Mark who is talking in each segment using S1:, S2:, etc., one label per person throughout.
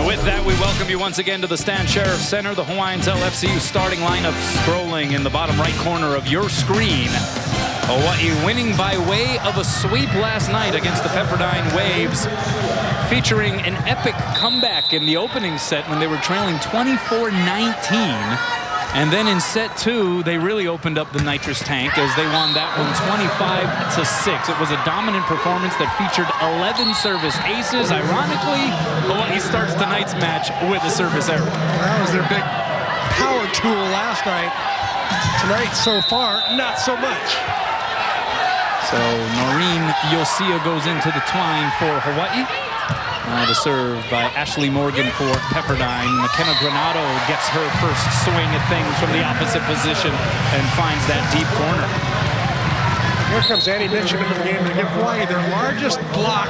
S1: With that, we welcome you once again to the Stan Sheriff Center. The Hawaiians LFCU starting lineup scrolling in the bottom right corner of your screen. Hawaii winning by way of a sweep last night against the Pepperdine Waves, featuring an epic comeback in the opening set when they were trailing 24-19. And then in set two, they really opened up the nitrous tank as they won that one 25-6. It was a dominant performance that featured 11 service aces. Ironically, Hawaii starts tonight's match with a service error.
S2: That was their big power tool last night. Tonight, so far, not so much.
S1: So Noreen Yosia goes into the twine for Hawaii. The serve by Ashley Morgan for Pepperdine. McKenna Granado gets her first swing at things from the opposite position and finds that deep corner.
S2: Here comes Annie Mitchum into the game to give Hawaii their largest block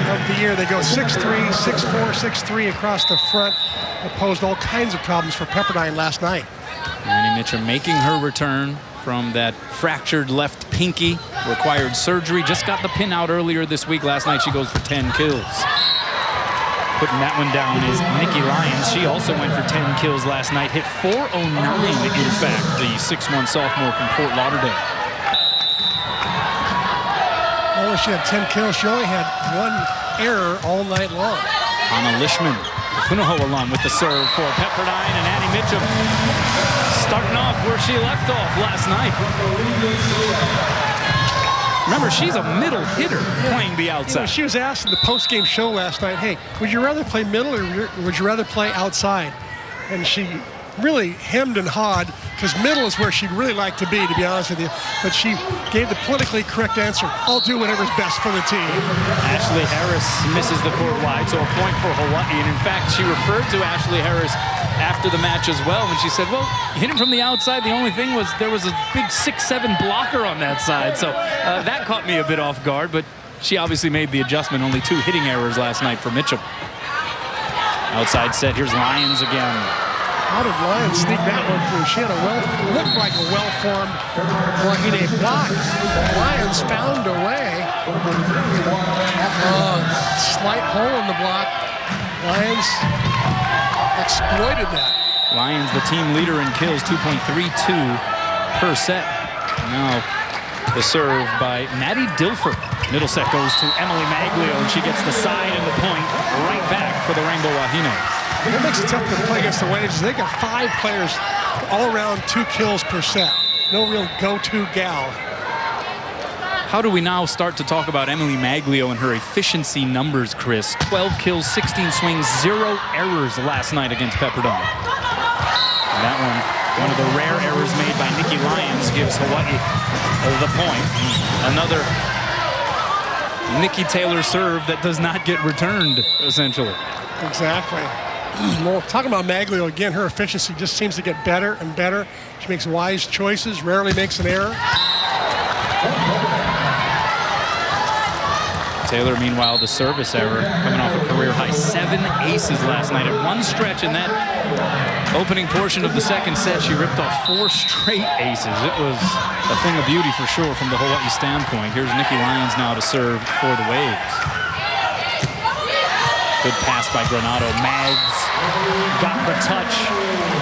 S2: of the year. They go 6-3, 6-4, 6-3 across the front. It posed all kinds of problems for Pepperdine last night.
S1: Annie Mitchum making her return from that fractured left pinky. Required surgery. Just got the pin out earlier this week. Last night she goes for 10 kills. Putting that one down is Nikki Lyons. She also went for 10 kills last night. Hit .409, in fact, the 6'1" sophomore from Fort Lauderdale.
S2: Although she had 10 kills, she only had one error all night long.
S1: Hana Lishman, the Punahou alum, with the serve for Pepperdine, and Annie Mitchum starting off where she left off last night. Remember, she's a middle hitter playing the outside.
S2: You know, she was asked in the post-game show last night, hey, would you rather play middle or would you rather play outside? And she really hemmed and hawed, because middle is where she'd really like to be honest with you. But she gave the politically correct answer. I'll do whatever's best for the team.
S1: Ashley Harris misses the court wide, so a point for Hawaii. And in fact, she referred to Ashley Harris after the match as well, when she said, well, hit him from the outside. The only thing was there was a big 6'7" blocker on that side. So that caught me a bit off guard, but she obviously made the adjustment. Only 2 hitting errors last night for Mitchum. Outside set, here's Lyons again.
S2: How did Lyons sneak that one through? She had looked like a well-formed Wahine block. Lyons found a way. Slight hole in the block. Lyons exploited that.
S1: Lyons, the team leader in kills, 2.32 per set. Now the serve by Maddie Dilfer. Middle set goes to Emily Maglio, and she gets the side and the point right back for the Rainbow Wahine.
S2: What makes it tough to play against the Waves is they got 5 players all around 2 kills per set. No real go-to gal.
S1: How do we now start to talk about Emily Maglio and her efficiency numbers, Chris? 12 kills, 16 swings, 0 errors last night against Pepperdine. And that one of the rare errors made by Nikki Lyons, gives Hawaii the point. Another Nikki Taylor serve that does not get returned, essentially.
S2: Exactly. Well, talking about Maglio again, her efficiency just seems to get better and better. She makes wise choices, rarely makes an error.
S1: Taylor, meanwhile, the service error, coming off a career-high 7 aces last night. At one stretch in that opening portion of the second set, she ripped off 4 straight aces. It was a thing of beauty for sure from the Hawaii standpoint. Here's Nikki Lyons now to serve for the Waves. Good pass by Granado. Mags got the touch,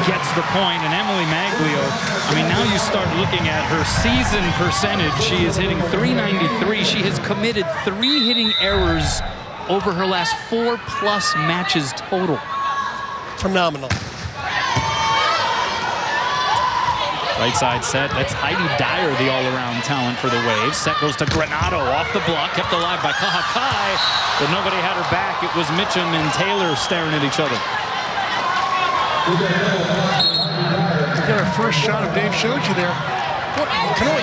S1: gets the point, and Emily Maglio, I mean, now you start looking at her season percentage. She is hitting .393. She has committed 3 hitting errors over her last 4+ matches total.
S2: Phenomenal.
S1: Right side set, that's Heidi Dyer, the all-around talent for the Waves. Set goes to Granado, off the block, kept alive by Kahakai, but nobody had her back. It was Mitchum and Taylor staring at each other.
S2: We got our first shot of Dave showed you there.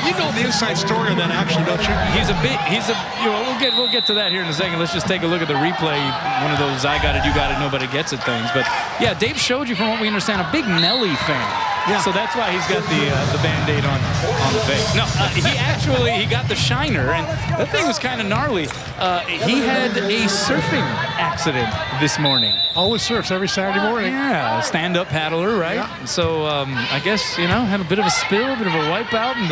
S2: You know the inside story on that action, don't you?
S1: We'll get to that here in a second. Let's just take a look at the replay. One of those I got it, you got it, nobody gets it things. But yeah, Dave showed you, from what we understand, a big Nelly fan. Yeah. So that's why he's got the Band-Aid on the face. No, he got the shiner, and that thing was kind of gnarly. He had a surfing accident this morning.
S2: Always surfs every Saturday morning.
S1: Yeah, stand-up paddler, right? Yeah. So I guess, had a bit of a spill, a bit of a wipeout, and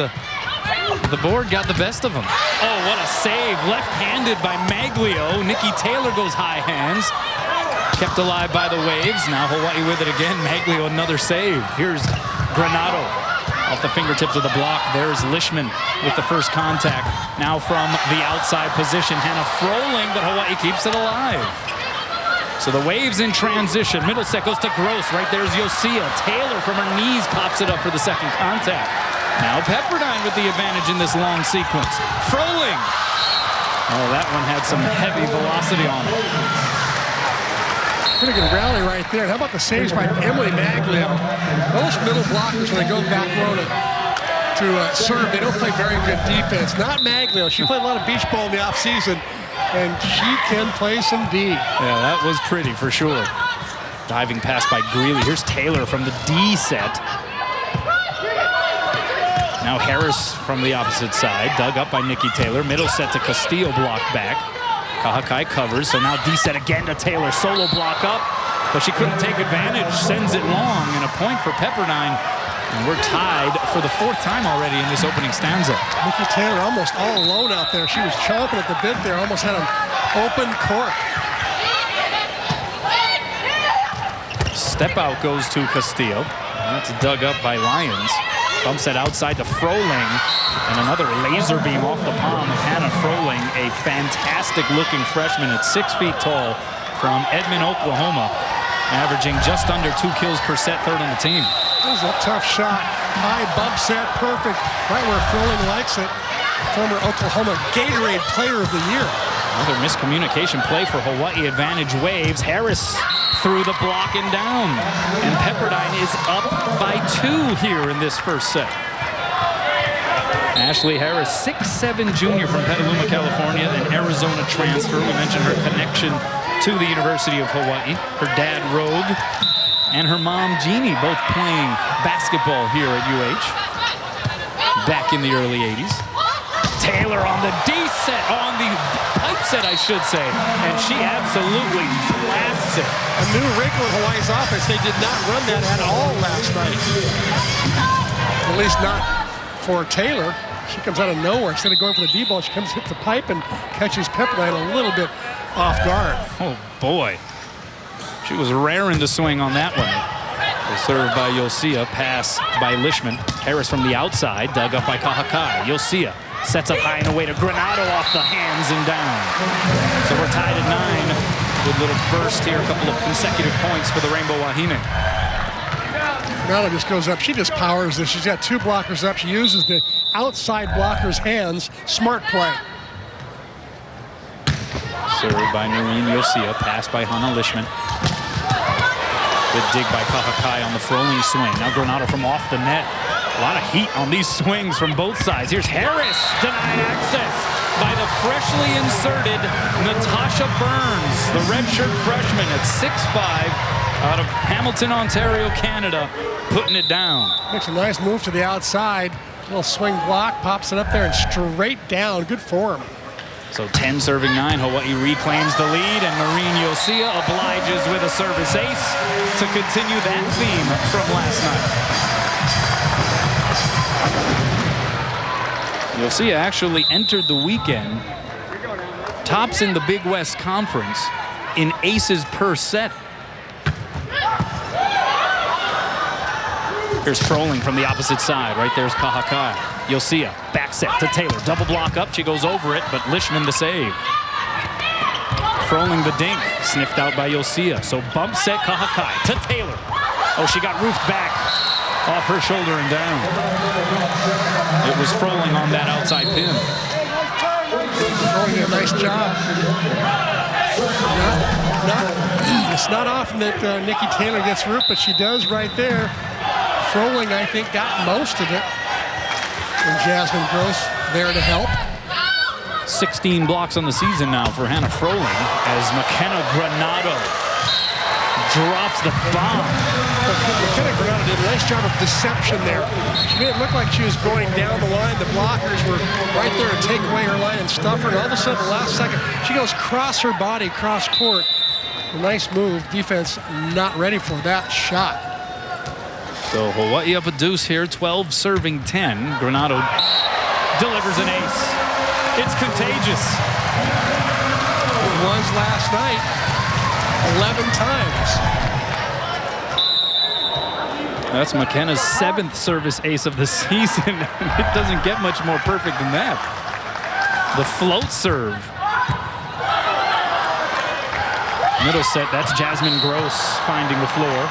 S1: the board got the best of him. Oh, what a save. Left-handed by Maglio. Nikki Taylor goes high hands. Kept alive by the waves. Now Hawaii with it again. Maglio, another save. Here's Granado off the fingertips of the block. There's Lishman with the first contact. Now from the outside position, Hana Froling, but Hawaii keeps it alive. So the waves in transition. Middle set goes to Gross. Right there's Yosia. Taylor from her knees pops it up for the second contact. Now Pepperdine with the advantage in this long sequence. Froling. Oh, that one had some heavy velocity on it.
S2: Pretty good rally right there. How about the saves by Emily Maglio? Most middle blockers, when they go back row to serve, they don't play very good defense. Not Maglio. She played a lot of beach ball in the offseason, and she can play some D.
S1: Yeah, that was pretty for sure. Diving pass by Greeley. Here's Taylor from the D set. Now Harris from the opposite side, dug up by Nikki Taylor. Middle set to Castillo, blocked back. Kahakai covers, so now D set again to Taylor. Solo block up, but she couldn't take advantage. Sends it long, and a point for Pepperdine. And we're tied for the fourth time already in this opening stanza.
S2: Nikki Taylor almost all alone out there. She was chomping at the bit there, almost had an open court.
S1: Step out goes to Castillo. That's dug up by Lyons. Bump set outside to Froling, and another laser beam off the palm of Hana Froling, a fantastic-looking freshman at 6 feet tall from Edmond, Oklahoma, averaging just under 2 kills per set, third on the team.
S2: This is a tough shot. High bump set, perfect, right where Froling likes it. Former Oklahoma Gatorade Player of the Year.
S1: Another miscommunication play for Hawaii, advantage waves. Harris through the block and down. And Pepperdine is up by 2 here in this first set. Ashley Harris, 6'7" junior from Petaluma, California, an Arizona transfer. We mentioned her connection to the University of Hawaii. Her dad, Rogue, and her mom, Jeannie, both playing basketball here at UH back in the early 80s. Taylor on the D set, on the pipe set, I should say, and she absolutely blasts it.
S2: A new wrinkle in Hawaii's offense. They did not run that at all last night. At least not for Taylor. She comes out of nowhere. Instead of going for the D ball, she comes hit the pipe and catches Pepperdine a little bit off guard.
S1: Oh boy, she was raring to swing on that one. Served by Yosia, pass by Lishman. Harris from the outside, dug up by Kahakai. Yosia sets up high and away to Granado, off the hands and down. So we're tied at 9. Good little burst here, a couple of consecutive points for the Rainbow Wahine.
S2: Granado just goes up. She just powers this. She's got 2 blockers up. She uses the outside blocker's hands. Smart play.
S1: Served by Noreen Yosia, pass by Hana Lishman. Good dig by Kahakai on the Froling swing. Now Granado from off the net. A lot of heat on these swings from both sides. Here's Harris, denied access by the freshly inserted Natasha Burns, the redshirt freshman at 6'5", out of Hamilton, Ontario, Canada, putting it down.
S2: Makes a nice move to the outside. Little swing block, pops it up there and straight down. Good form.
S1: So 10 serving 9, Hawaii reclaims the lead, and Noreen Yosia obliges with a service ace to continue that theme from last night. Yosia actually entered the weekend tops in the Big West Conference in aces per set. Here's Froling from the opposite side. Right there's Kahakai. Yosia, back set to Taylor. Double block up. She goes over it, but Lishman the save. Froling the dink. Sniffed out by Yosia. So bump set Kahakai to Taylor. Oh, she got roofed back off her shoulder and down. It was Froling on that outside pin.
S2: Froling did a nice job. It's not often that Nikki Taylor gets roofed, but she does right there. Froling, I think, got most of it. And Jasmine Gross there to help.
S1: 16 blocks on the season now for Hana Froling as McKenna Granado drops the bomb.
S2: McKenna Granado did a nice job of deception there. She made it look like she was going down the line. The blockers were right there to take away her line and stuff her. And all of a sudden, the last second, she goes cross her body, cross court. A nice move. Defense not ready for that shot.
S1: So Hawaii up a deuce here, 12 serving 10. Granado delivers an ace. It's contagious.
S2: It was last night. 11 times.
S1: That's McKenna's 7th service ace of the season. It doesn't get much more perfect than that. The float serve. Middle set, that's Jasmine Gross finding the floor.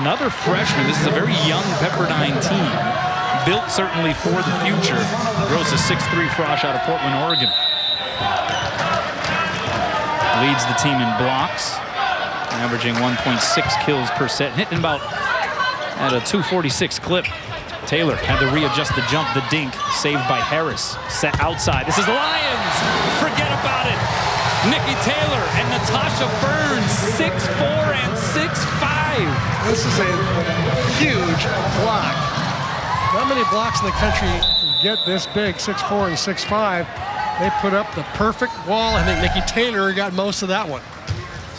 S1: Another freshman. This is a very young Pepperdine team. Built certainly for the future. Gross is 6'3" frosh out of Portland, Oregon. Leads the team in blocks, averaging 1.6 kills per set, hitting about at a 246 clip. Taylor had to readjust the jump, the dink, saved by Harris. Set outside. This is Lions. Forget about it. Nikki Taylor and Natasha Burns, 6'4" and 6'5".
S2: This is a huge block. Not many blocks in the country get this big, 6'4" and 6'5". They put up the perfect wall. I think Nikki Taylor got most of that one.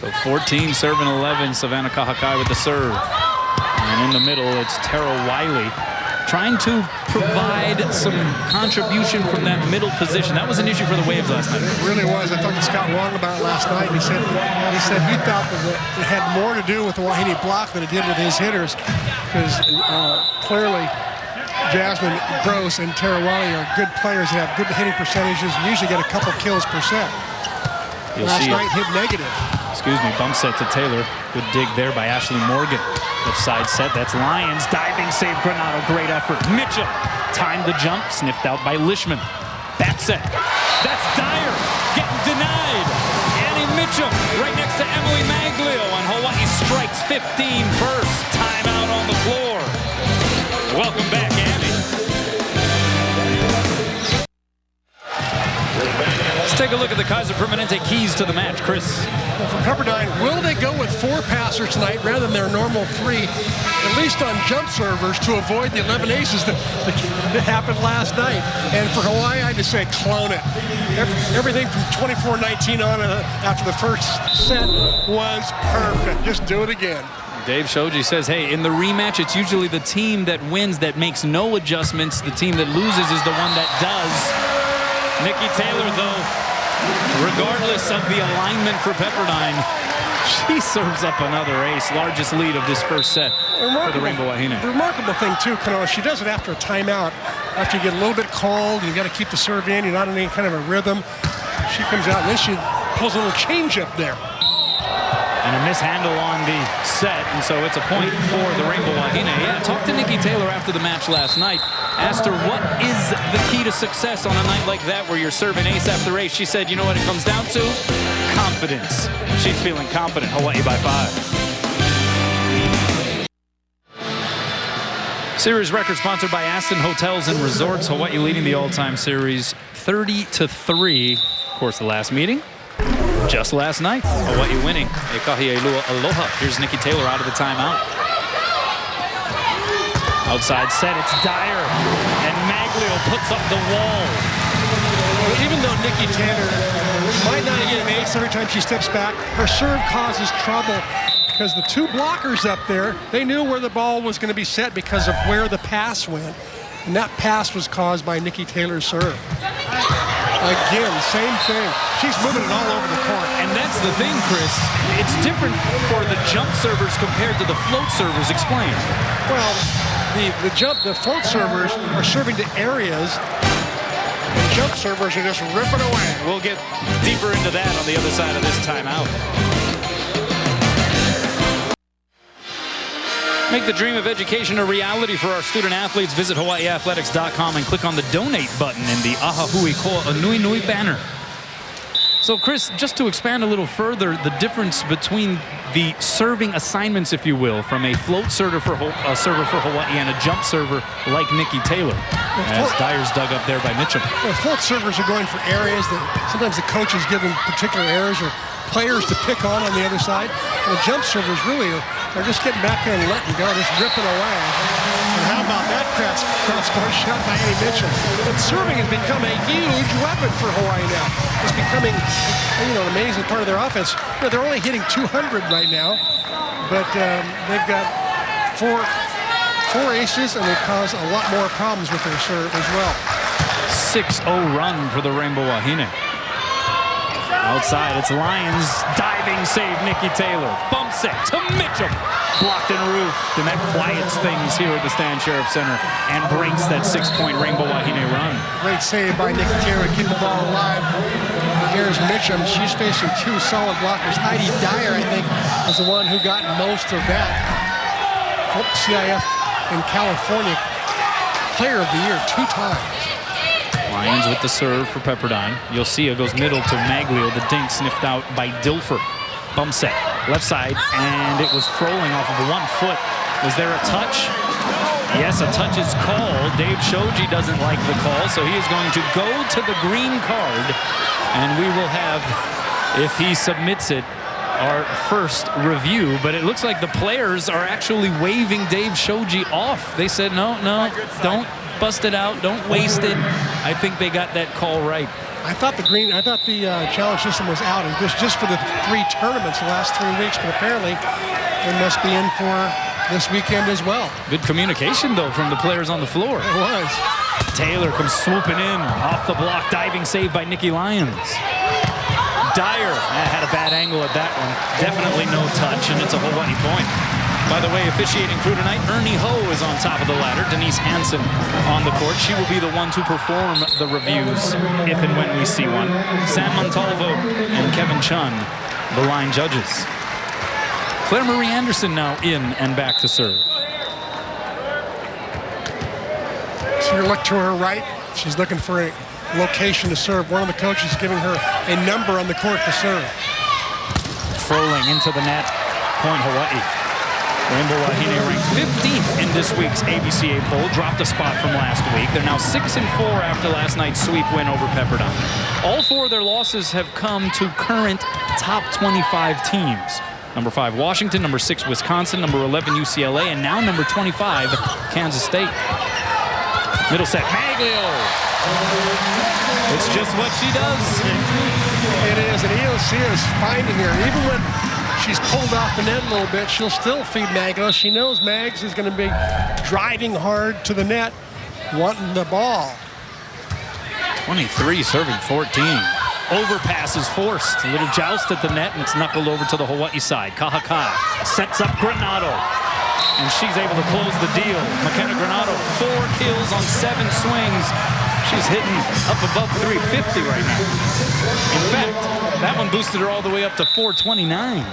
S1: So 14 serving 11. Savannah Kahakai with the serve. And in the middle, it's Tara Wiley trying to provide some contribution from that middle position. That was an issue for the Waves last night.
S2: It really was. I talked to Scott Wong about it last night. He said he thought that it had more to do with the Wahine block than it did with his hitters, because clearly Jasmine Gross and Tara Wiley are good players that have good hitting percentages and usually get a couple kills per set. Last night hit negative.
S1: Excuse me, bump set to Taylor. Good dig there by Ashley Morgan. Left side set, that's Lions. Diving save Granado, great effort. Mitchell timed the jump, sniffed out by Lishman. Back set, that's Dyer, getting denied. Annie Mitchell right next to Emily Maglio, and Hawaii strikes 15 first. Timeout on the floor. Welcome back, Annie. Let's take a look at the Kaiser Permanente keys to the match. Chris.
S2: Well, for Pepperdine, will they go with 4 passers tonight rather than their normal 3, at least on jump servers, to avoid the 11 aces that happened last night? And for Hawaii, I just say clone it. Everything from 24-19 on after the first set was perfect. Just do it again.
S1: Dave Shoji says, hey, in the rematch, it's usually the team that wins that makes no adjustments. The team that loses is the one that does. Nikki Taylor, though, regardless of the alignment for Pepperdine, she serves up another ace. Largest lead of this first set for the Rainbow Wahine.
S2: The remarkable thing, too, Kanoa, she does it after a timeout. After you get a little bit cold, you've got to keep the serve in. You're not in any kind of a rhythm. She comes out, and then she pulls a little change up there.
S1: And a mishandle on the set, and so it's a point for the Rainbow Wahine. Yeah, talked to Nikki Taylor after the match last night. Asked her what is the key to success on a night like that where you're serving ace after ace. She said, you know what it comes down to? Confidence. She's feeling confident. Hawaii by 5. Series record sponsored by Aston Hotels and Resorts. Hawaii leading the all-time series 30-3. Of course, the last meeting just last night. Hawaii winning. Ekahi Elua Aloha. Here's Nikki Taylor out of the timeout. Outside set, it's Dyer. And Maglio puts up the wall.
S2: Well, even though Nikki Taylor might not get an ace every time she steps back, her serve causes trouble because the 2 blockers up there, they knew where the ball was going to be set because of where the pass went. And that pass was caused by Nikki Taylor's serve. Again, same thing. She's moving it all over the court.
S1: And that's the thing, Chris. It's different for the jump servers compared to the float servers. Explain.
S2: Well, the float servers are serving to areas, and jump servers are just ripping away.
S1: We'll get deeper into that on the other side of this timeout. Make the dream of education a reality for our student athletes. Visit hawaiiathletics.com and click on the donate button in the Ahahui Koa Nui Nui banner. So, Chris, just to expand a little further, the difference between the serving assignments, if you will, from a float server for Hawaii and a jump server like Nikki Taylor, as Dyer's dug up there by Mitchell.
S2: Well, float servers are going for areas that sometimes the coaches give them particular areas or players to pick on the other side. And the jump servers really are just getting back there and letting go, just ripping away. And how about that cross-court shot by Annie Mitchell? But serving has become a huge weapon for Hawaii now. It's becoming, an amazing part of their offense. They're only hitting 200 right now, but they've got four aces, and they cause a lot more problems with their serve as well.
S1: 6-0 run for the Rainbow Wahine. Outside, it's Lions. Diving save, Nikki Taylor. Bump set to Mitchum. Blocked and roofed. And that quiets things here at the Stan Sheriff Center and breaks that 6-point Rainbow Wahine run.
S2: Great save by Nikki Taylor to keep the ball alive. Here's Mitchum. She's facing two solid blockers. Heidi Dyer, I think, was the one who got most of that. CIF in California Player of the Year 2 times.
S1: Lions with the serve for Pepperdine. You'll see it goes middle to Maglio. The dink sniffed out by Dilfer. Bump set, left side, and it was Froling off of 1 foot. Was there a touch? Yes, a touch is called. Dave Shoji doesn't like the call, so he is going to go to the green card, and we will have, if he submits it, our first review. But it looks like the players are actually waving Dave Shoji off. They said, no, don't bust it out, don't waste it. I think they got that call right.
S2: I thought the challenge system was out. It was just for the 3 tournaments the last 3 weeks, but apparently it must be in for this weekend as well.
S1: Good communication, though, from the players on the floor.
S2: It was.
S1: Taylor comes swooping in, off the block, diving save by Nikki Lyons. Dyer had a bad angle at that one. Definitely no touch, and it's a Hawaii point. By the way, officiating crew tonight, Ernie Ho is on top of the ladder. Denise Hansen on the court. She will be the one to perform the reviews if and when we see one. Sam Montalvo and Kevin Chun, the line judges. Claire Marie Anderson now in and back to serve.
S2: So you look to her right. She's looking for a location to serve. One of the coaches is giving her a number on the court to serve.
S1: Froling into the net. Point Hawaii. Rainbow Wahine ranked 15th in this week's ABCA poll, dropped a spot from last week. They're now 6-4 after last night's sweep win over Pepperdine. All 4 of their losses have come to current top 25 teams. Number 5, Washington, number 6, Wisconsin, number 11, UCLA, and now number 25, Kansas State. Middle set, Maglio. It's just what she does.
S2: It is, and EOC is finding her. Even when she's pulled off the net a little bit, she'll still feed Maglio. She knows Mags is going to be driving hard to the net, wanting the ball.
S1: 23 serving 14. Overpass is forced. A little joust at the net, and it's knuckled over to the Hawaii side. Kahaka sets up Granado, and she's able to close the deal. McKenna Granado, 4 kills on 7 swings. She's hitting up above 350 right now. In fact, that one boosted her all the way up to 429.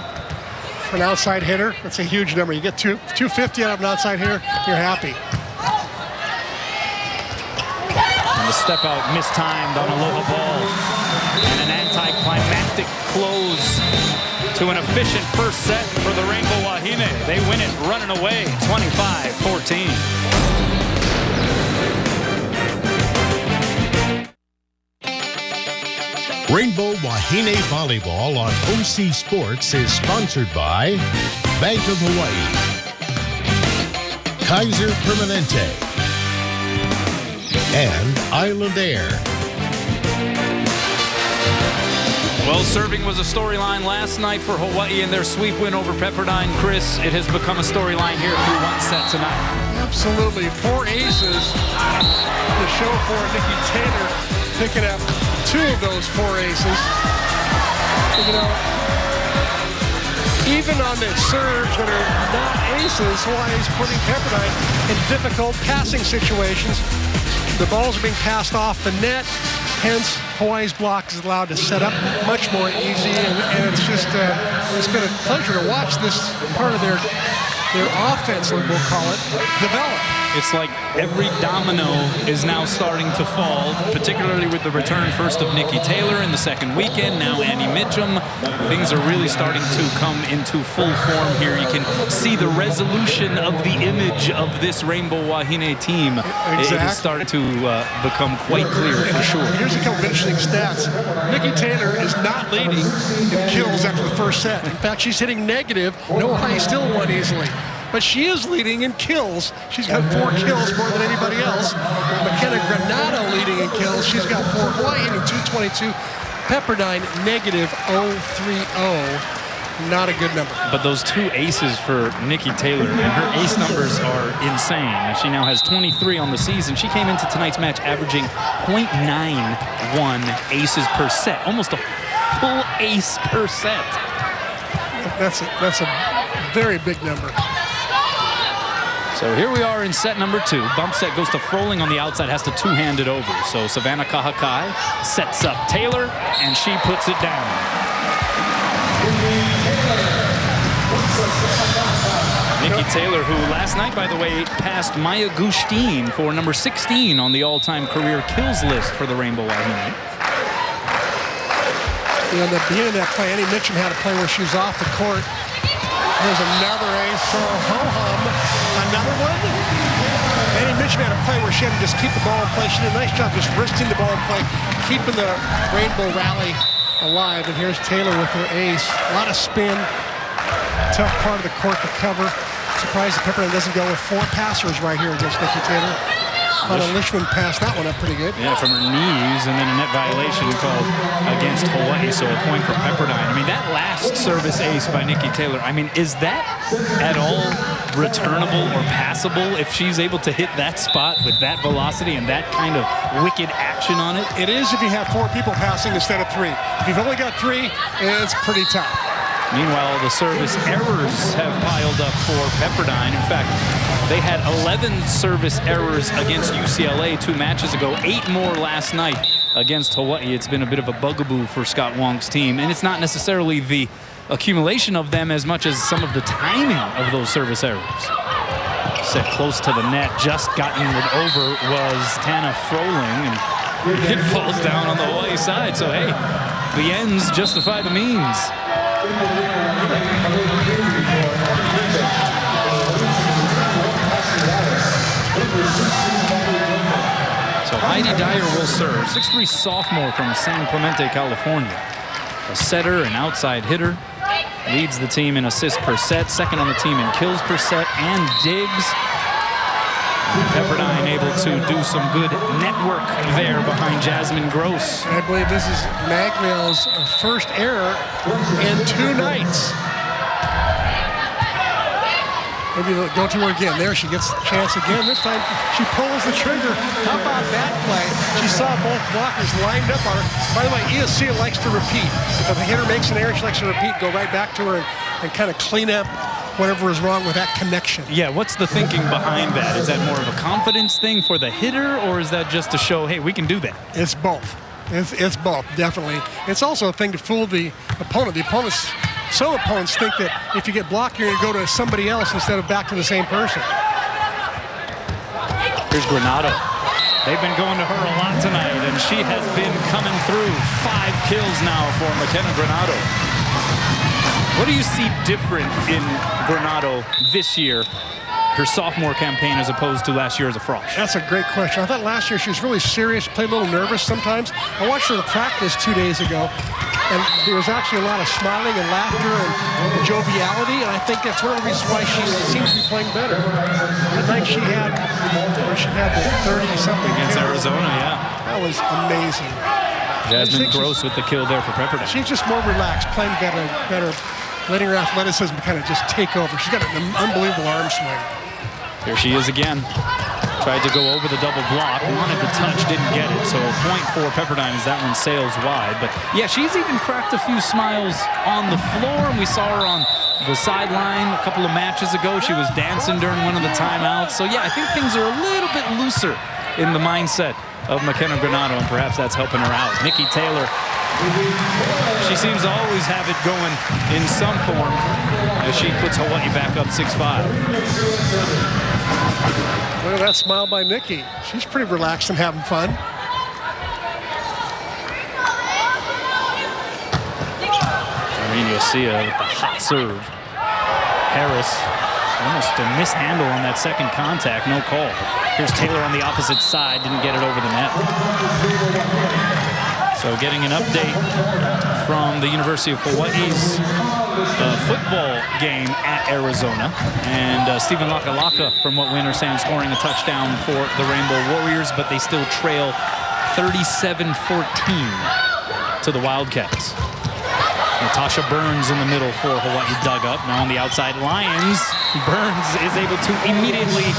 S2: For an outside hitter, that's a huge number. You get 250 out of an outside hitter, you're happy.
S1: And the step out mistimed on a Aloha ball. And an anticlimactic close to an efficient first set for the Rainbow Wahine. They win it running away, 25-14.
S3: Rainbow Wahine Volleyball on OCSports is sponsored by Bank of Hawaii, Kaiser Permanente, and Island Air.
S1: Well, serving was a storyline last night for Hawaii in their sweep win over Pepperdine. Chris, it has become a storyline here through 1 set tonight.
S2: Absolutely. 4 aces to show for Nikki Taylor, picking up 2 of those 4 aces. You know, even on the serves that are not aces, Hawaii's putting Pepperdine in difficult passing situations. The balls are being passed off the net, hence Hawaii's block is allowed to set up much more easy, and it's just it's been a pleasure to watch this part of their offense, we'll call it, develop.
S1: It's like every domino is now starting to fall, particularly with the return first of Nikki Taylor in the second weekend, now Annie Mitchum. Things are really starting to come into full form here. You can see the resolution of the image of this Rainbow Wahine team.
S2: Exactly.
S1: It has started to become quite clear for sure.
S2: Here's a couple of interesting stats. Nikki Taylor is not leading in kills after the first set. In fact, she's hitting negative. No, Hawaii still won easily. But she is leading in kills. She's got 4 kills more than anybody else. McKenna Granado leading in kills. She's got 4. Hawaii hitting 222. Pepperdine negative 030. Not a good number.
S1: But those 2 aces for Nikki Taylor, and her ace numbers are insane. She now has 23 on the season. She came into tonight's match averaging .91 aces per set, almost a full ace per set.
S2: That's a very big number.
S1: So here we are in set number 2. Bump set goes to Froling on the outside, has to two-hand it over. So Savannah Kahakai sets up Taylor, and she puts it down. Nikki Taylor, who last night, by the way, passed Maya Gustin for number 16 on the all-time career kills list for the Rainbow Wahine.
S2: You know, at the beginning of that play, Annie Mitchum had a play where she was off the court. There's another ace for Ho-Hum. Another one. Annie Mitchum had a play where she had to just keep the ball in play. She did a nice job just wristing the ball in play, keeping the Rainbow rally alive. And here's Taylor with her ace. A lot of spin. Tough part of the court to cover. Surprised that Pepperdine doesn't go with 4 passers right here against Nikki Taylor. Hana Lishman passed that one up pretty good.
S1: Yeah, from her knees, and then a net violation called against Hawaii, so a point for Pepperdine. I mean, that last service ace by Nikki Taylor, I mean, is that at all returnable or passable if she's able to hit that spot with that velocity and that kind of wicked action on it?
S2: It is if you have 4 people passing instead of 3. If you've only got 3, it's pretty tough.
S1: Meanwhile, the service errors have piled up for Pepperdine. In fact, they had 11 service errors against UCLA 2 matches ago, 8 more last night against Hawaii. It's been a bit of a bugaboo for Scott Wonk's team, and it's not necessarily the accumulation of them as much as some of the timing of those service errors. Set close to the net, just gotten it over was Tana Froling, and it falls down on the Hawaii side. So, hey, the ends justify the means. So Heidi Dyer will serve. 6'3" sophomore from San Clemente, California. A setter, an outside hitter. Leads the team in assists per set. Second on the team in kills per set and digs. Pepperdine able to do some good network there behind Jasmine Gross.
S2: I believe this is Maglio's first error in 2 nights. Maybe go to her again. There she gets a chance again. This time she pulls the trigger. How about that play? She saw both blockers lined up on her. By the way, Iacia likes to repeat. If a hitter makes an error, she likes to repeat, go right back to her and kind of clean up whatever is wrong with that connection.
S1: Yeah, what's the thinking behind that? Is that more of a confidence thing for the hitter, or is that just to show, hey, we can do that?
S2: It's both. It's both, definitely. It's also a thing to fool the opponent. Some opponents think that if you get blocked, you're going to go to somebody else instead of back to the same person.
S1: Here's Granado. They've been going to her a lot tonight, and she has been coming through. 5 kills now for McKenna Granado. What do you see different in Granado this year, her sophomore campaign, as opposed to last year as a frosh?
S2: That's a great question. I thought last year she was really serious, played a little nervous sometimes. I watched her practice 2 days ago, and there was actually a lot of smiling and laughter and joviality, and I think that's one of the reasons why she seems to be playing better. That night she had the 30-something
S1: against Arizona, yeah.
S2: That was amazing.
S1: Jasmine Gross with the kill there for Pepperdine.
S2: She's just more relaxed, playing better, letting her athleticism kind of just take over. She's got an unbelievable arm swing.
S1: Here she is again. Tried to go over the double block, wanted the touch, didn't get it. So a point for Pepperdine as that one sails wide. But yeah, she's even cracked a few smiles on the floor, and we saw her on the sideline a couple of matches ago. She was dancing during one of the timeouts. So yeah, I think things are a little bit looser in the mindset of McKenna Granado, and perhaps that's helping her out. Nikki Taylor, she seems to always have it going in some form as she puts Hawaii back up 6-5.
S2: Look at that smile by Nikki. She's pretty relaxed and having fun.
S1: Irene Yosia with the hot serve. Harris almost a mishandle on that second contact, no call. Here's Taylor on the opposite side, didn't get it over the net. So getting an update from the University of Hawaii's football game at Arizona. And Stephen Lakalaka, from what we understand, scoring a touchdown for the Rainbow Warriors, but they still trail 37-14 to the Wildcats. Natasha Burns in the middle for Hawaii dug up. Now on the outside, Lions. Burns is able to immediately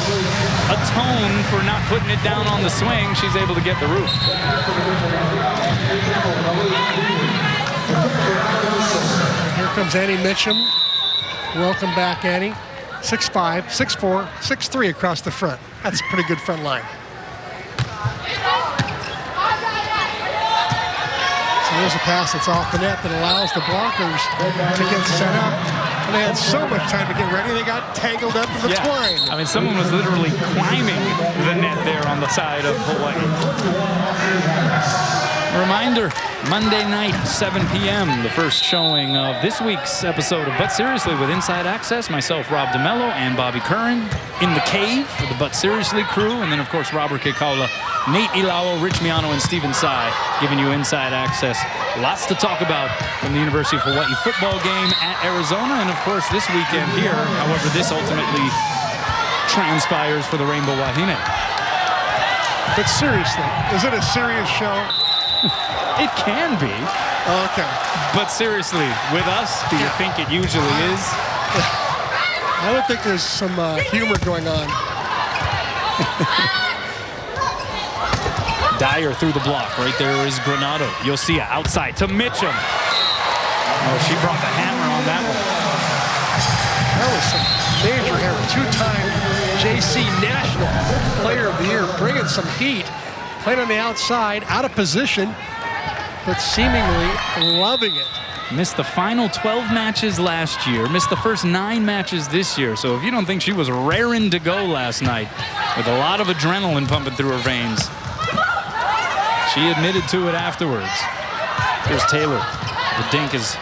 S1: atone for not putting it down on the swing. She's able to get the roof.
S2: Here comes Annie Mitchum. Welcome back, Annie. 6'5", 6'4", 6'3" across the front. That's a pretty good front line. So there's a pass that's off the net that allows the blockers to get set up. And they had so much time to get ready, they got tangled up in the twine.
S1: I mean, someone was literally climbing the net there on the side of Hawaii. Reminder, Monday night, 7 p.m., the first showing of this week's episode of But Seriously with Inside Access. Myself, Rob DeMello, and Bobby Curran in the cave for the But Seriously crew. And then, of course, Robert Kekaula, Nate Ilao, Rich Miano, and Steven Tsai giving you Inside Access. Lots to talk about from the University of Hawaii football game at Arizona. And, of course, this weekend here. However, this ultimately transpires for the Rainbow Wahine.
S2: But seriously, is it a serious show?
S1: It can be.
S2: Okay.
S1: But seriously, with us, do you think it usually is?
S2: I would think there's some humor going on.
S1: Dyer through the block. Right there is Granado. Yosia outside to Mitchum. Oh, she brought the hammer on that one.
S2: That was some major hammer. Two-time JC National Player of the Year, bringing some heat. Playing on the outside, out of position, but seemingly loving it.
S1: Missed the final 12 matches last year. Missed the first 9 matches this year. So if you don't think she was raring to go last night with a lot of adrenaline pumping through her veins, she admitted to it afterwards. Here's Taylor. The dink is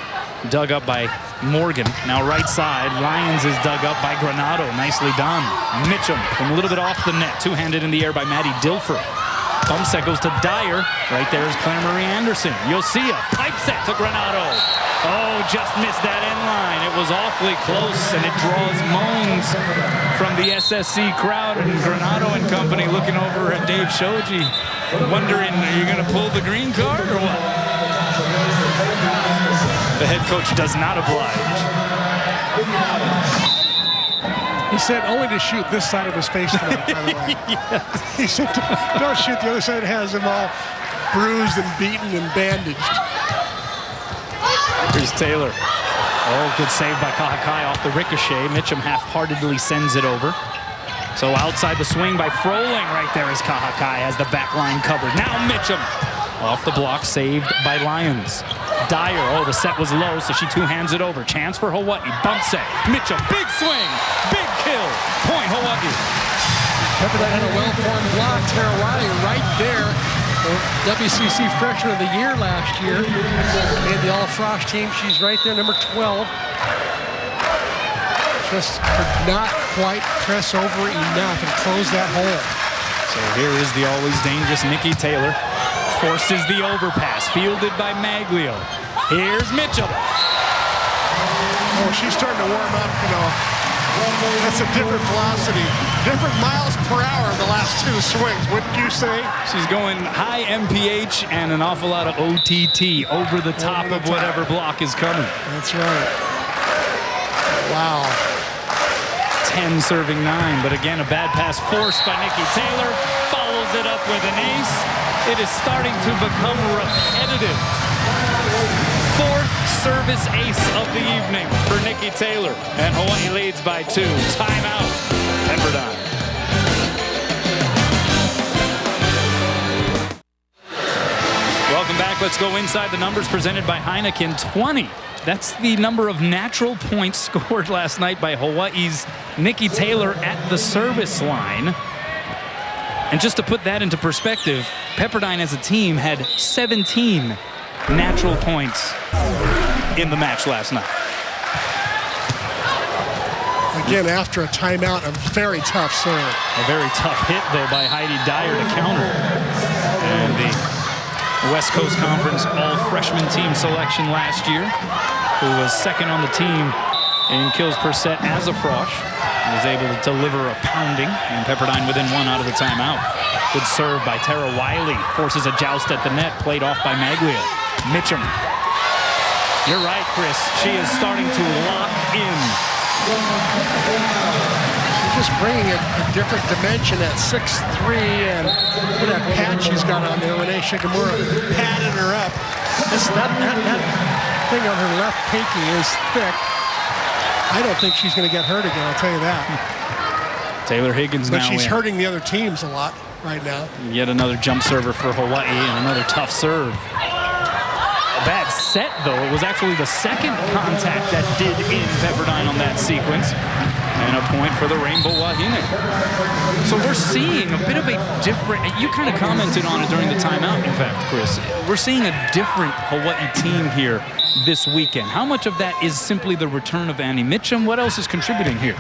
S1: dug up by Morgan. Now right side, Lyons is dug up by Granado. Nicely done. Mitchum from a little bit off the net. Two-handed in the air by Maddie Dilfer. Bump set goes to Dyer. Right there is Claire Marie Anderson. Yosia, pipe set to Granado. Oh, just missed that end line. It was awfully close, and it draws moans from the SSC crowd. And Granado and company looking over at Dave Shoji, wondering, are you going to pull the green card or what? The head coach does not oblige.
S2: He said only to shoot this side of his face tonight, by the way.
S1: Yes.
S2: He said, don't shoot the other side. It has him all bruised and beaten and bandaged.
S1: Here's Taylor. Oh, good save by Kahakai off the ricochet. Mitchum half-heartedly sends it over. So outside the swing by Froling. Right there is Kahakai, has the back line covered. Now Mitchum. Off the block, saved by Lyons. Dyer, oh, the set was low, so she two-hands it over. Chance for Hawaii, bump set. Mitchum, big swing, big kill. Point Hawaii.
S2: Pepperdine had a well-formed block. Tara Riley right there. WCC Freshman of the Year last year. Made the All-Frosh team. She's right there, number 12. Just could not quite press over enough and close that hole.
S1: So here is the always dangerous Nikki Taylor. Forces the overpass, fielded by Maglio. Here's Mitchum.
S2: Oh, she's starting to warm up, you know. That's a different velocity, different miles per hour in the last 2 swings, wouldn't you say?
S1: She's going high MPH and an awful lot of OTT over the top of whatever block is coming.
S2: That's right. Wow.
S1: 10 serving 9, but again, a bad pass forced by Nikki Taylor. Follows it up with an ace. It is starting to become repetitive. 4th service ace of the evening for Nikki Taylor. And Hawaii leads by 2. Timeout, Pepperdine. Welcome back. Let's go inside the numbers presented by Heineken. 20. That's the number of natural points scored last night by Hawaii's Nikki Taylor at the service line. And just to put that into perspective, Pepperdine as a team had 17 natural points in the match last night.
S2: Again, after a timeout, a very tough serve.
S1: A very tough hit, though, by Heidi Dyer to counter. And the West Coast Conference all-freshman team selection last year, who was second on the team in kills per set as a frosh, was able to deliver a pounding, and Pepperdine within 1 out of the timeout. Good serve by Tara Wiley, forces a joust at the net, played off by Maglio. Mitchum. You're right, Chris. She is starting to lock in.
S2: She's just bringing a different dimension at 6'3", and look at that pad she's got on there. Renee Shigemura padding her up. That thing on her left pinky is thick. I don't think she's going to get hurt again, I'll tell you that.
S1: Taylor Higgins
S2: but
S1: now
S2: she's
S1: in.
S2: hurting the other teams a lot right now.
S1: Yet another jump server for Hawaii and another tough serve. A bad set, though. It was actually the second contact that did in Pepperdine on that sequence. And a point for the Rainbow Wahine. So we're seeing a bit of a different, you kind of commented on it during the timeout, in fact, Chris. We're seeing a different Hawaii team here this weekend. How much of that is simply the return of Annie Mitchum? What else is contributing here?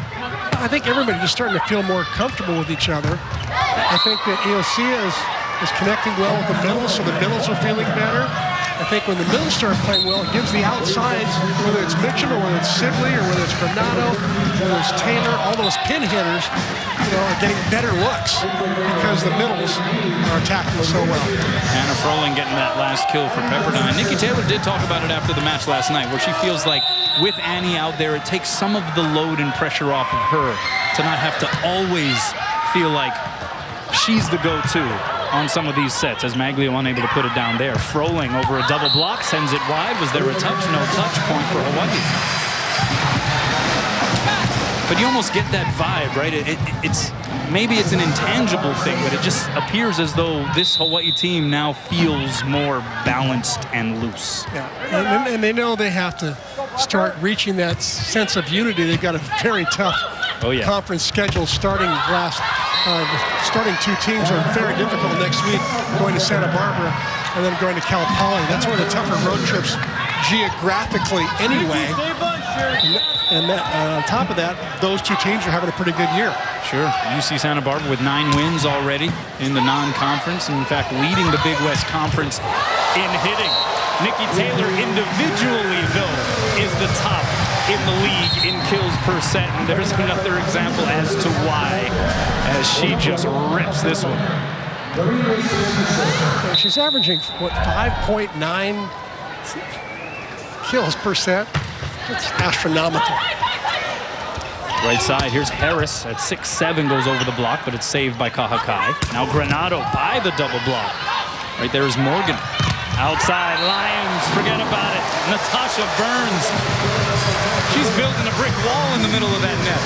S2: I think everybody just starting to feel more comfortable with each other. I think that EOC is connecting well with the middles, so the middles are feeling better. I think when the middles start playing well, it gives the outsides, whether it's Mitchum or whether it's Sibley or whether it's Granado, whether it's Taylor, all those pin hitters, are getting better looks because the middles are attacking so well.
S1: Hana Froling getting that last kill for Pepperdine. Nikki Taylor did talk about it after the match last night, where she feels like with Annie out there, it takes some of the load and pressure off of her to not have to always feel like she's the go-to on some of these sets, as Maglio unable to put it down there. Froling over a double block, sends it wide. Was there a touch? No touch. Point for Hawaii. But you almost get that vibe, right? Maybe it's an intangible thing, but it just appears as though this Hawaii team now feels more balanced and loose.
S2: Yeah, and they know they have to start reaching that sense of unity. They've got a very tough conference schedule starting starting two teams are very difficult next week, going to Santa Barbara and then going to Cal Poly. That's one of the tougher road trips geographically anyway. And on top of that, those two teams are having a pretty good year.
S1: Sure. UC Santa Barbara with 9 wins already in the non-conference. And in fact, leading the Big West Conference in hitting. Nikki Taylor individually, though, is the top in the league in kills per set. And there's another example as to why, as she just rips this one.
S2: She's averaging, what, 5.9 kills per set? That's astronomical.
S1: Right side, here's Harris at 6'7", goes over the block, but it's saved by Kahakai. Now Granado by the double block. Right there is Morgan. Outside, Lions, forget about it. Natasha Burns. She's building a brick wall in the middle of that net.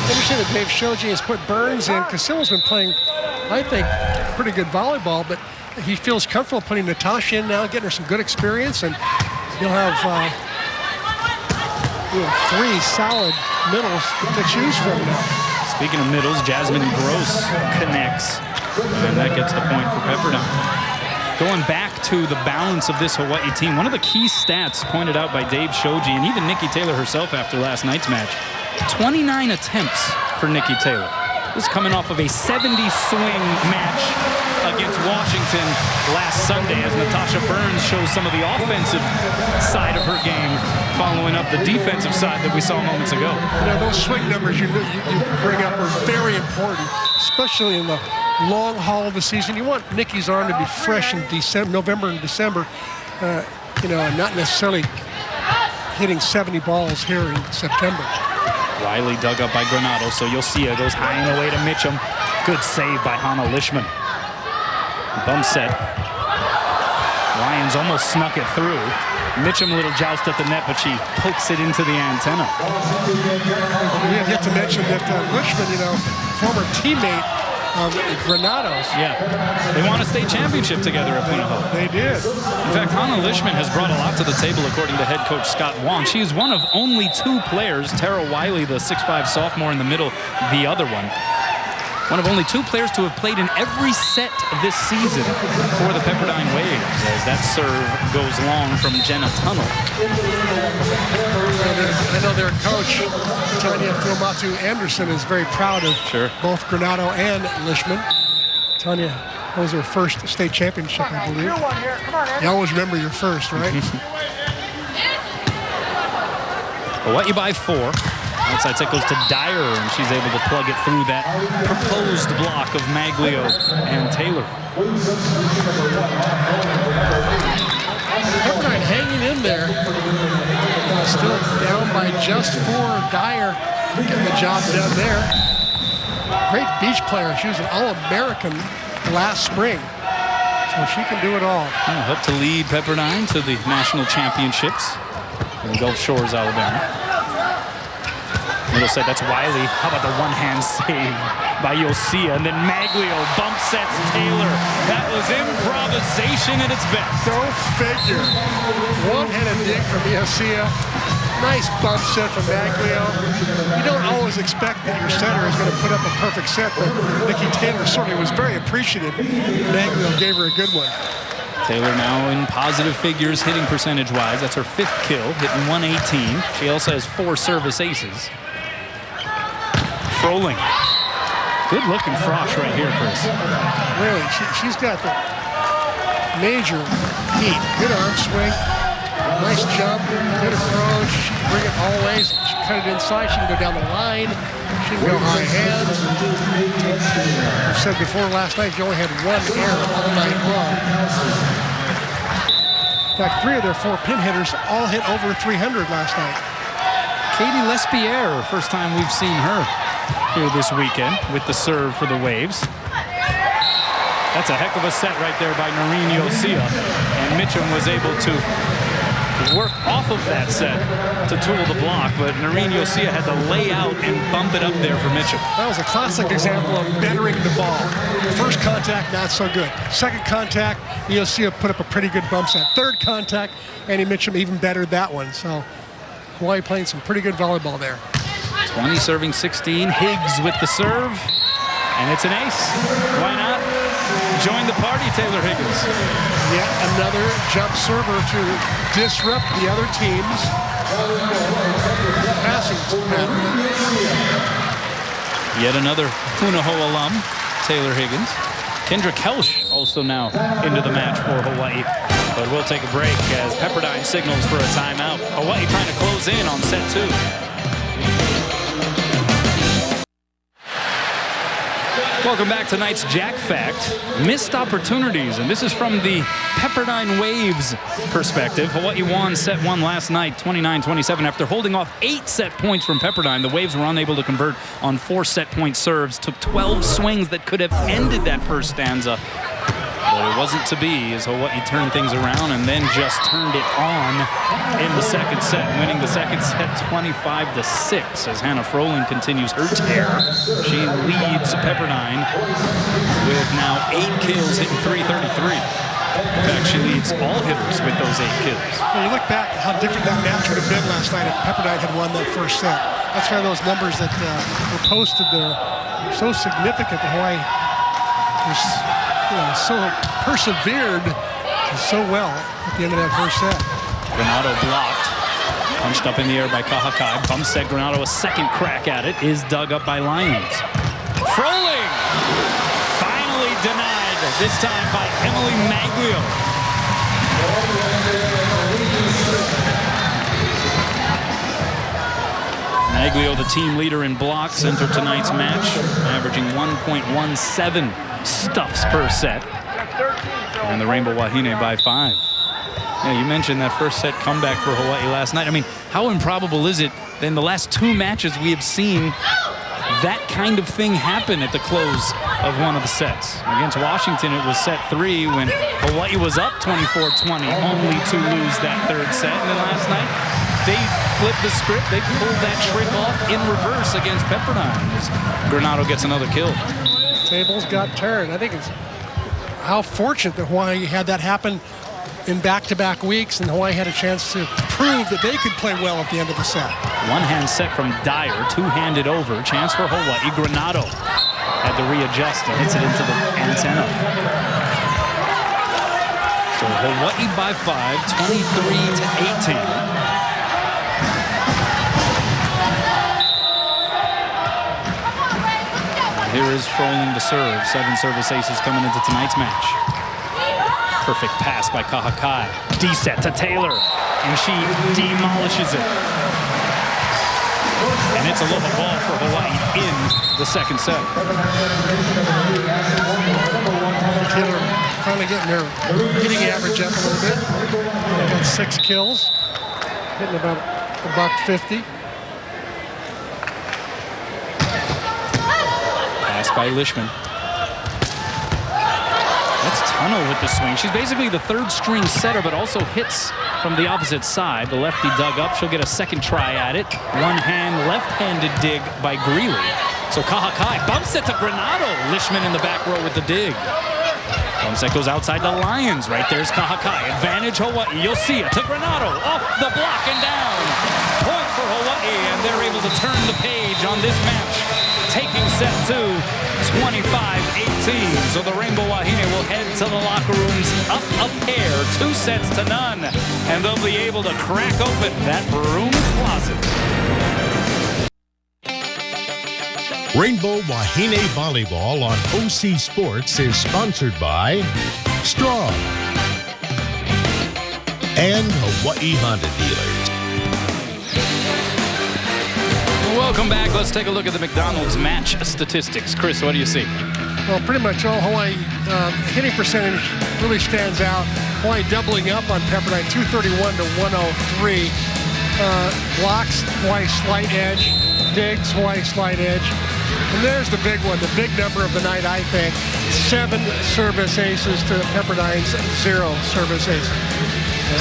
S2: Interesting that Dave Shoji has put Burns in. Casillo's been playing, I think, pretty good volleyball, but he feels comfortable putting Natasha in now, getting her some good experience, and he'll have 3 solid middles to choose from now.
S1: Speaking of middles, Jasmine Gross connects, and that gets the point for Pepperdine. Going back to the balance of this Hawaii team, one of the key stats pointed out by Dave Shoji and even Nikki Taylor herself after last night's match, 29 attempts for Nikki Taylor. This is coming off of a 70-swing match against Washington last Sunday, as Natasha Burns shows some of the offensive side of her game, following up the defensive side that we saw moments ago.
S2: Those swing numbers you bring up are very important, especially in the long haul of the season. You want Nikki's arm to be fresh in November and December, and not necessarily hitting 70 balls here in September.
S1: Riley dug up by Granado, so you'll see it goes high and away to Mitchum. Good save by Hana Lishman. Bump set. Lions almost snuck it through. Mitchum a little joust at the net, but she pokes it into the antenna.
S2: We have yet to mention that Lishman, former teammate of Granado's.
S1: Yeah, they won a state championship together at Punahou.
S2: They did.
S1: In fact, Hana Lishman has brought a lot to the table, according to head coach Scott Wong. She is one of only 2 players, Tara Wiley, the 6'5" sophomore in the middle, the other one. One of only 2 players to have played in every set this season for the Pepperdine Waves, as that serve goes long from Jenna Tunnel.
S2: I know their coach, Tanya Filmatu Anderson, is very proud of both Granado and Lishman. Tanya, that was her first state championship, I believe. You always remember your first, right?
S1: Hawaii by 4. Outside set goes to Dyer, and she's able to plug it through that proposed block of Maglio and Taylor.
S2: Pepperdine hanging in there. Still down by just 4. Dyer getting the job done there. Great beach player. She was an All-American last spring. So she can do it all.
S1: Yeah, helped to lead Pepperdine to the national championships in Gulf Shores, Alabama. Middle set, that's Wiley. How about the one-hand save by Yosia? And then Maglio bump sets Taylor. That was improvisation at its best.
S2: Go figure. One-handed dig from Yosia. Nice bump set from Maglio. You don't always expect that your setter is going to put up a perfect set, but Nikki Taylor certainly was very appreciative. Maglio gave her a good one.
S1: Taylor now in positive figures hitting percentage-wise. That's her 5th kill, hitting 118. She also has 4 service aces. Froling. Good-looking frosh right here, Chris.
S2: Really, she's got the major heat. Good arm swing. Nice jump, good approach. She can bring it all ways. She can cut it inside. She can go down the line. She can go high hands. I said before last night, she only had 1 error all night long. In fact, 3 of their 4 pin hitters all hit over 300 last night.
S1: Katie Lespierre, first time we've seen her here this weekend with the serve for the Waves. That's a heck of a set right there by Noreen Yosia. And Mitchum was able to work off of that set to tool the block, but Noreen Yosia had to lay out and bump it up there for Mitchum.
S2: That was a classic example of bettering the ball. First contact, not so good. Second contact, Yosia put up a pretty good bump set. Third contact, Annie Mitchum even bettered that one. So Hawaii playing some pretty good volleyball there.
S1: 20 serving 16. Higgs with the serve. And it's an ace. Why not? Join the party, Taylor Higgins.
S2: Yet another jump server to disrupt the other team's passing pattern.
S1: Yet another Punahou alum, Taylor Higgins. Kendra Kelsch also now into the match for Hawaii. But we'll take a break as Pepperdine signals for a timeout. Hawaii trying to close in on set 2. Welcome back to tonight's Jack Fact. Missed opportunities, and this is from the Pepperdine Waves perspective. Hawaii won set 1 last night, 29-27. After holding off 8 set points from Pepperdine, the Waves were unable to convert on 4 set point serves. Took 12 swings that could have ended that first stanza. But it wasn't to be as Hawaii turned things around and then just turned it on in the second set, winning the second set 25-6 as Hana Froling continues her tear. She leads Pepperdine with now 8 kills, hitting 333. In fact, she leads all hitters with those 8 kills.
S2: When you look back at how different that match would have been last night if Pepperdine had won that first set. That's why those numbers that were posted there are so significant. Hawaii was so persevered so well at the end of that first set.
S1: Granado blocked. Punched up in the air by Kahakai. Bump set Granado a second crack at it. Is dug up by Lyons. Froling! Finally denied, this time by Emily Maglio. Maglio, the team leader in blocks, entered tonight's match, averaging 1.17 stuffs per set. And the Rainbow Wahine by 5. Yeah, you mentioned that first set comeback for Hawaii last night. I mean, how improbable is it that in the last 2 matches we have seen that kind of thing happen at the close of one of the sets? Against Washington, it was set 3 when Hawaii was up 24-20, only to lose that third set. And then last night, they flipped the script. They pulled that trick off in reverse against Pepperdine as Granado gets another kill.
S2: Tables got turned. I think it's how fortunate that Hawaii had that happen in back-to-back weeks, and Hawaii had a chance to prove that they could play well at the end of the set.
S1: One-hand set from Dyer, 2-handed over. Chance for Hawaii. Granado had to readjust and hits it into the antenna. So Hawaii by 5, 23-18. Here is Froling to serve. 7 service aces coming into tonight's match. Perfect pass by Kahakai. D-set to Taylor, and she demolishes it. And it's a low ball for Hawaii in the second set.
S2: Taylor finally getting her hitting average up a little bit. Got 6 kills, hitting about $150. Pass
S1: by Lishman. That's Hana with the swing. She's basically the third string setter, but also hits from the opposite side. The lefty dug up. She'll get a second try at it. One hand, left-handed dig by Greeley. So Kahakai bumps it to Granado. Lishman in the back row with the dig. That goes outside the Lions. Right there's Kahakai. Advantage Hawaii. You'll see it to Granado. Off the block and down. Point for Hawaii, and they're able to turn the page on this match. Taking set 2, 25-18. So the Rainbow Wahine will head to the locker rooms up a pair, 2-0. And they'll be able to crack open that broom closet.
S3: Rainbow Wahine Volleyball on OC Sports is sponsored by Strong and Hawaii Honda Dealers.
S1: Welcome back. Let's take a look at the McDonald's match statistics. Chris, what do you see?
S2: Well, pretty much all Hawaii hitting percentage really stands out. Hawaii doubling up on Pepperdine, 231 to 103. Blocks, Hawaii slight edge. Digs, Hawaii slight edge. And there's the big one, the big number of the night, I think. 7 service aces to Pepperdine's 0 service aces.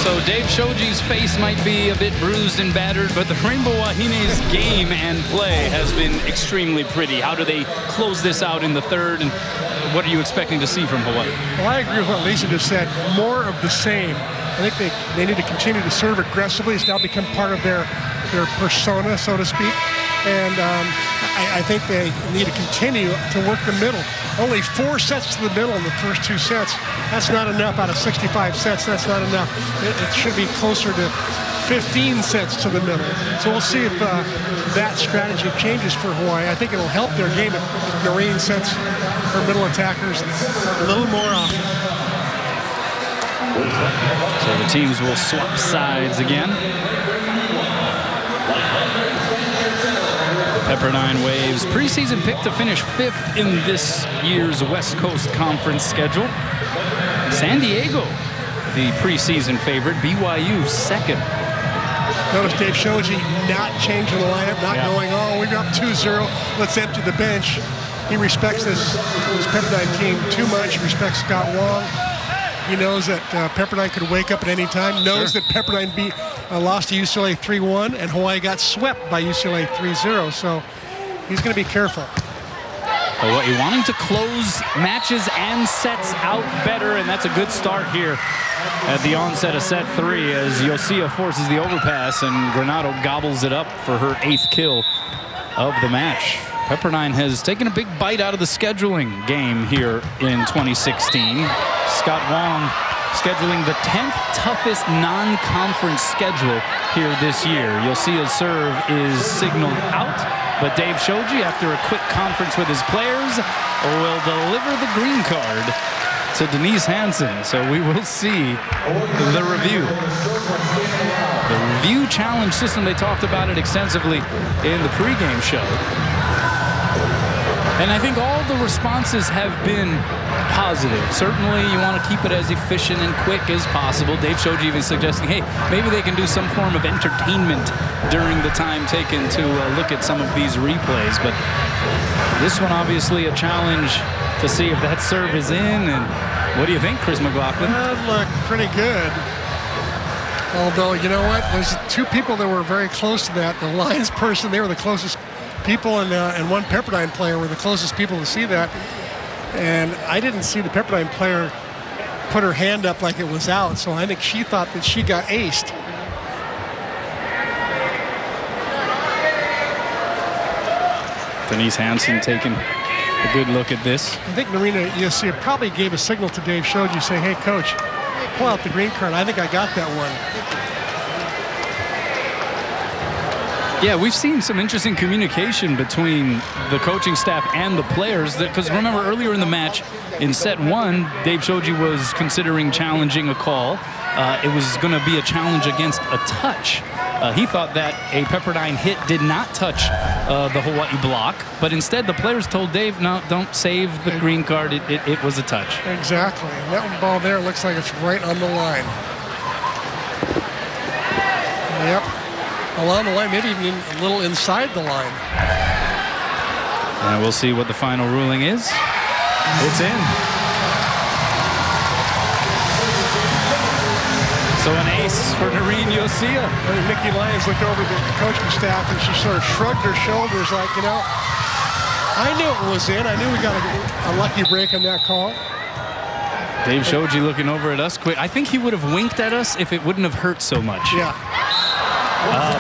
S1: So Dave Shoji's face might be a bit bruised and battered, but the Rainbow Wahine's game and play has been extremely pretty. How do they close this out in the third, and what are you expecting to see from Hawaii?
S2: Well, I agree with what Lisa just said. More of the same. I think they need to continue to serve aggressively. It's now become part of their persona, so to speak. And I think they need to continue to work the middle. Only 4 sets to the middle in the first 2 sets. That's not enough out of 65 sets. That's not enough. It should be closer to 15 sets to the middle. So we'll see if that strategy changes for Hawaii. I think it'll help their game if Noreen sets her middle attackers a little more often.
S1: So the teams will swap sides again. Pepperdine Waves preseason pick to finish 5th in this year's West Coast Conference schedule. San Diego, the preseason favorite. BYU 2nd.
S2: Notice Dave Shoji not changing the lineup, not going, oh, we're up 2-0, let's empty the bench. He respects this Pepperdine team too much. He respects Scott Wong. He knows that Pepperdine could wake up at any time. Knows that Pepperdine lost to UCLA 3-1, and Hawaii got swept by UCLA 3-0. So he's going to be careful.
S1: Hawaii wanting to close matches and sets out better, and that's a good start here at the onset of set 3 as Yosia forces the overpass and Granado gobbles it up for her 8th kill of the match. Pepperdine has taken a big bite out of the scheduling game here in 2016. Scott Wong scheduling the 10th toughest non-conference schedule here this year. Yosia's serve is signaled out, but Dave Shoji, after a quick conference with his players, will deliver the green card to Denise Hansen. So we will see the review. The review challenge system, they talked about it extensively in the pregame show. And I think all the responses have been positive. Certainly, you want to keep it as efficient and quick as possible. Dave Shoji even suggesting, hey, maybe they can do some form of entertainment during the time taken to look at some of these replays. But this one, obviously, a challenge to see if that serve is in. And what do you think, Chris McLaughlin?
S2: That looked pretty good. Although, you know what? There's 2 people that were very close to that. The Lions person, they were the closest people, and one Pepperdine player were the closest people to see that. And I didn't see the Pepperdine player put her hand up like it was out, so I think she thought that she got aced.
S1: Denise Hansen taking a good look at this.
S2: I think Marina Yosia probably gave a signal to Dave Shoji saying, hey, coach, pull out the green card. I think I got that one.
S1: Yeah, we've seen some interesting communication between the coaching staff and the players. Because remember, earlier in the match, in set 1, Dave Shoji was considering challenging a call. It was going to be a challenge against a touch. He thought that a Pepperdine hit did not touch the Hawaii block, but instead the players told Dave, no, don't save the green card. It was a touch.
S2: Exactly. And that ball there looks like it's right on the line. Yep. Along the line, maybe even a little inside the line.
S1: And we'll see what the final ruling is. It's in. So an ace for Noreen Yosia.
S2: Nikki Lyons looked over the coaching staff and she sort of shrugged her shoulders like, you know, I knew it was in. I knew we got a lucky break on that call.
S1: Dave Shoji looking over at us quick. I think he would have winked at us if it wouldn't have hurt so much.
S2: Yeah.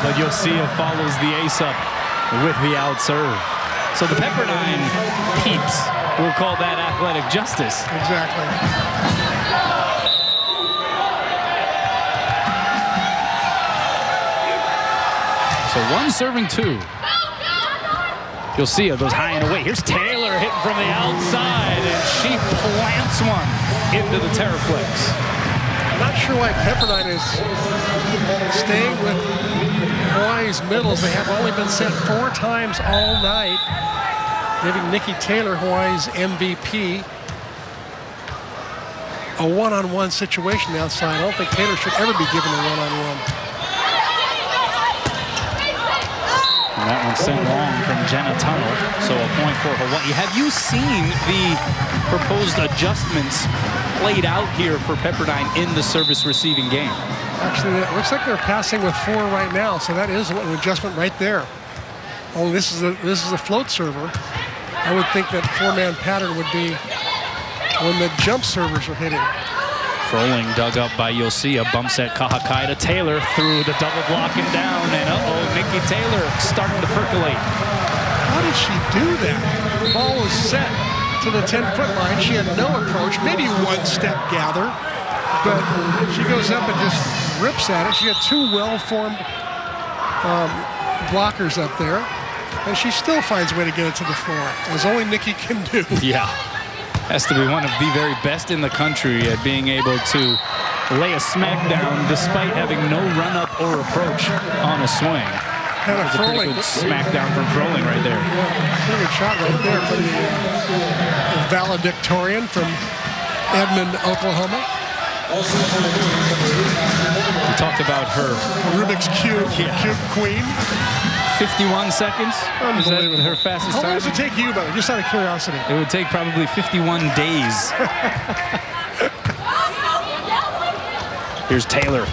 S1: But Yosia follows the ace up with the out serve. So the Pepperdine peeps will call that athletic justice.
S2: Exactly.
S1: So one serving two. Yosia goes high and away. Here's Taylor hitting from the outside, and she plants one into the Terraflex.
S2: I'm not sure why Pepperdine is staying with Hawaii's middles. They have only been set 4 times all night, giving Nikki Taylor, Hawaii's MVP, a one-on-one situation outside. I don't think Taylor should ever be given a one-on-one.
S1: And that one sent long from Jenna Tunnel, so a point for Hawaii. Have you seen the proposed adjustments played out here for Pepperdine in the service receiving game?
S2: Actually, it looks like they're passing with 4 right now, so that is an adjustment right there. Oh, this is a float server. I would think that 4-man pattern would be when the jump servers are hitting.
S1: Froling dug up by Yosia, bumps at Kahakai to Taylor through the double block and down, and Nikki Taylor starting to percolate.
S2: How did she do that? The ball was set to the 10-foot line. She had no approach, maybe one-step gather, but she goes up and just rips at it. She had 2 well-formed blockers up there, and she still finds a way to get it to the floor, as only Nikki can do.
S1: Yeah. Has to be one of the very best in the country at being able to lay a smackdown despite having no run-up or approach on a swing. That's a pretty good smackdown from Froling right there.
S2: Yeah, pretty good shot right there from the valedictorian from Edmond, Oklahoma.
S1: We talked about her
S2: Rubik's Cube, Cube Queen.
S1: 51 seconds. Is that her fastest time?
S2: How long does it take you, though? Just out of curiosity.
S1: It would take probably 51 days. Here's Taylor.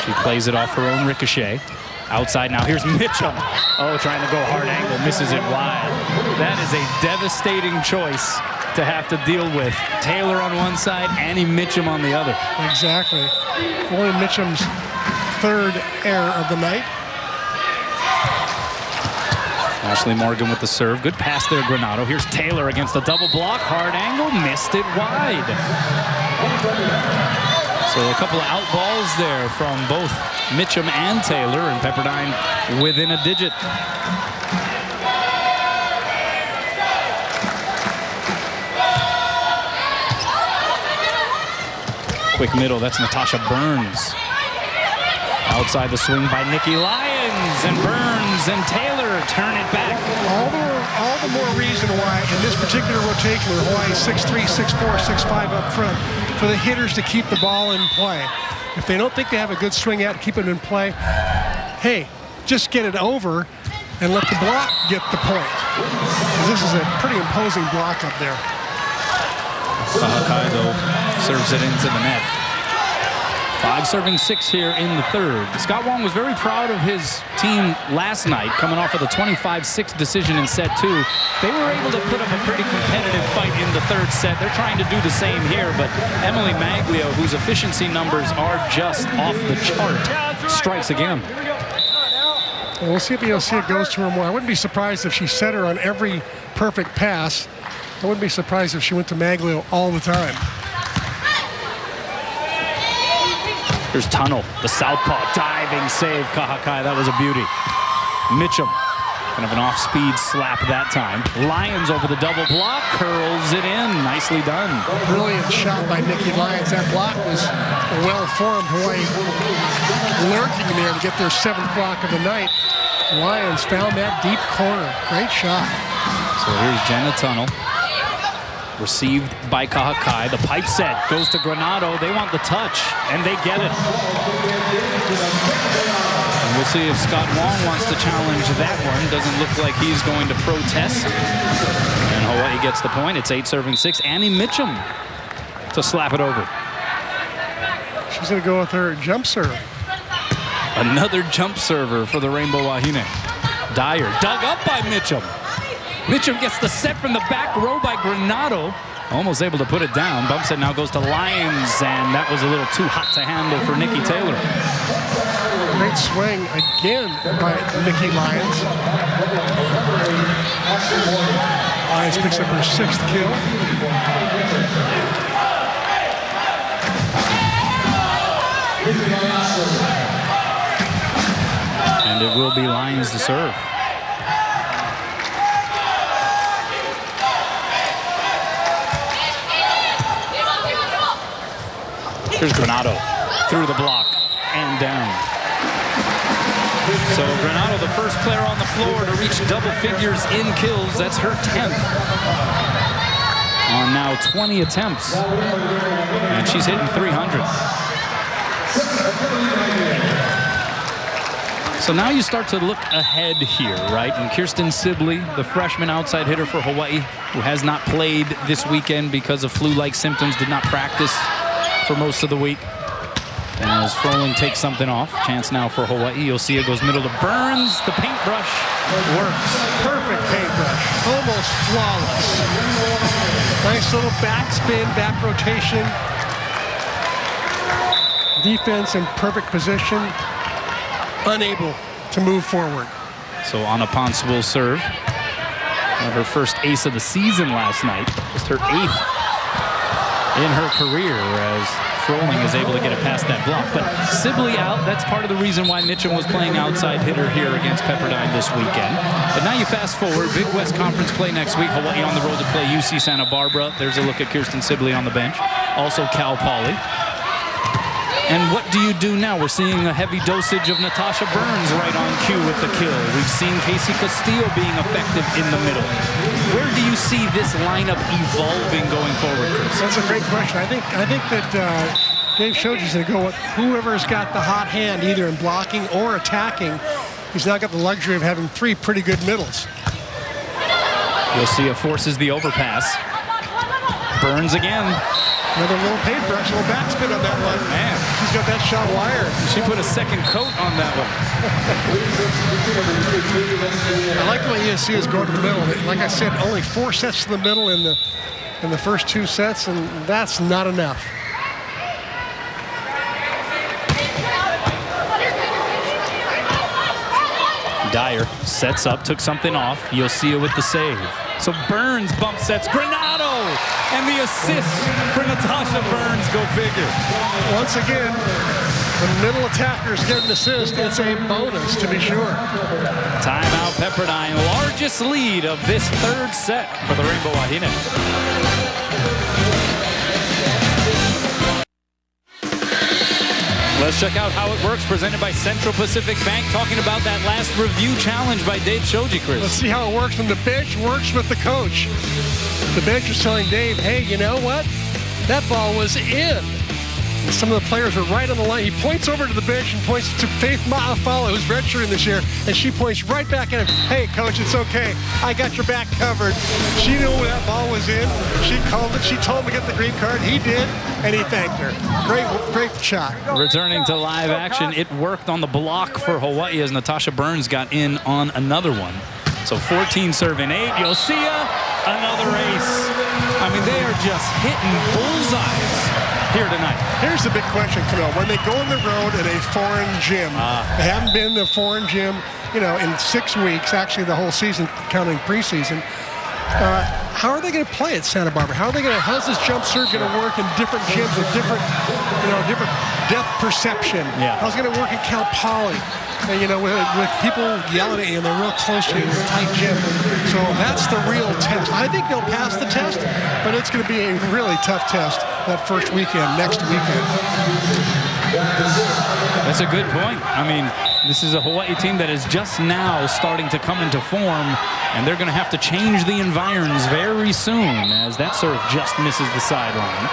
S1: She plays it off her own ricochet. Outside now. Here's Mitchum. Oh, trying to go hard angle. Misses it wide. That is a devastating choice to have to deal with. Taylor on one side, Annie Mitchum on the other.
S2: Exactly. Only Mitchum's 3rd error of the night.
S1: Ashley Morgan with the serve. Good pass there, Granado. Here's Taylor against a double block. Hard angle. Missed it wide. So a couple of out balls there from both Mitchum and Taylor, and Pepperdine within a digit. Quick middle. That's Natasha Burns. Outside the swing by Nikki Lyons, and Burns and Taylor turn it back.
S2: All the more reason why in this particular rotation with Hawaii 6'3", 6'4", 6'5" up front for the hitters to keep the ball in play. If they don't think they have a good swing at, keep it in play, hey, just get it over and let the block get the point. This is a pretty imposing block up there.
S1: Kahakai, though, serves it into the net. 5 serving 6 here in the 3rd. Scott Wong was very proud of his team last night, coming off of the 25-6 decision in set 2. They were able to put up a pretty competitive fight in the 3rd set. They're trying to do the same here, but Emily Maglio, whose efficiency numbers are just off the chart, strikes again.
S2: Well, we'll see if Yosia goes to her more. I wouldn't be surprised if she set her on every perfect pass. I wouldn't be surprised if she went to Maglio all the time.
S1: Here's Tunnel, the southpaw, diving save, Kahakai. That was a beauty. Mitchum, kind of an off-speed slap that time. Lyons over the double block, curls it in. Nicely done.
S2: Brilliant shot by Nikki Lyons. That block was well-formed. Hawaii lurking there to get their 7th block of the night. Lyons found that deep corner. Great shot.
S1: So here's Jenna Tunnel. Received by Kahakai. The pipe set goes to Granado. They want the touch, and they get it. And we'll see if Scott Wong wants to challenge that one. Doesn't look like he's going to protest. And Hawaii gets the point. It's 8 serving 6. Annie Mitchum to slap it over.
S2: She's going to go with her jump serve.
S1: Another jump server for the Rainbow Wahine. Dyer dug up by Mitchum. Mitchum gets the set from the back row by Granado. Almost able to put it down. Bump set now goes to Lyons, and that was a little too hot to handle for Nikki Taylor.
S2: Great swing again by Nikki Lyons. Lyons picks up her 6th kill.
S1: And it will be Lyons to serve. Here's Granado through the block and down. So Granado, the first player on the floor to reach double figures in kills. That's her 10th on now 20 attempts. And she's hitting 300. So now you start to look ahead here, right? And Kirsten Sibley, the freshman outside hitter for Hawaii, who has not played this weekend because of flu-like symptoms, did not practice for most of the week. As Froling takes something off. Chance now for Hawaii. You'll see it goes middle to Burns. The paintbrush works.
S2: Perfect paintbrush. Almost flawless. Nice little backspin, back rotation. Defense in perfect position. Unable to move forward.
S1: So Anna Ponce will serve. Her first ace of the season last night. Just her 8th in her career as Froling is able to get it past that block. But Sibley out, that's part of the reason why Mitchum was playing outside hitter here against Pepperdine this weekend. But now you fast forward, Big West Conference play next week. Hawaii on the road to play UC Santa Barbara. There's a look at Kirsten Sibley on the bench. Also Cal Poly. And what do you do now? We're seeing a heavy dosage of Natasha Burns right on cue with the kill. We've seen Casey Castillo being effective in the middle. Where do you see this lineup evolving going forward, Chris?
S2: That's a great question. I think that Dave Shoji's going to go with whoever's got the hot hand, either in blocking or attacking. He's now got the luxury of having 3 pretty good middles.
S1: You'll see it forces the overpass. Burns again.
S2: Another little paintbrush, a little backspin on that one.
S1: Man,
S2: she's got that shot wired.
S1: She put a second coat on that one.
S2: I like the way USC is going to the middle. Like I said, only 4 sets to the middle in the first 2 sets, and that's not enough.
S1: Dyer sets up, took something off. You'll see it with the save. So Burns bump sets Granado, and the assist for Natasha Burns, go figure.
S2: Once again, when middle attackers get an assist, it's a bonus to be sure.
S1: Timeout Pepperdine, largest lead of this 3rd set for the Rainbow Wahine. Let's check out how it works, presented by Central Pacific Bank, talking about that last review challenge by Dave Shoji, Chris.
S2: Let's see how it works when the bench works with the coach. The bench is telling Dave, hey, you know what? That ball was in. And some of the players were right on the line. He points over to the bench and points to Faith Ma'afala, who's redshirting this year, and she points right back at him. Hey, coach, it's okay. I got your back covered. She knew when that ball was in. She called it. She told him to get the green card. He did, and he thanked her. Great shot.
S1: Returning to live action, it worked on the block for Hawaii as Natasha Burns got in on another one. So 14 serving 8. You'll see another ace. I mean, they are just hitting bullseyes here tonight.
S2: Here's the big question, Camille. When they go on the road in a foreign gym, they haven't been in a foreign gym, in 6 weeks, actually the whole season, counting preseason. How are they going to play at Santa Barbara? How's this jump serve going to work in different gyms with different depth perception?
S1: Yeah.
S2: How's it going to work in Cal Poly? And, with people yelling at you and they're real close to you in a tight gym. So that's the real test. I think they'll pass the test, but it's going to be a really tough test that first weekend, next weekend.
S1: That's a good point. I mean, this is a Hawaii team that is just now starting to come into form, and they're going to have to change the environs very soon as that serve just misses the sideline.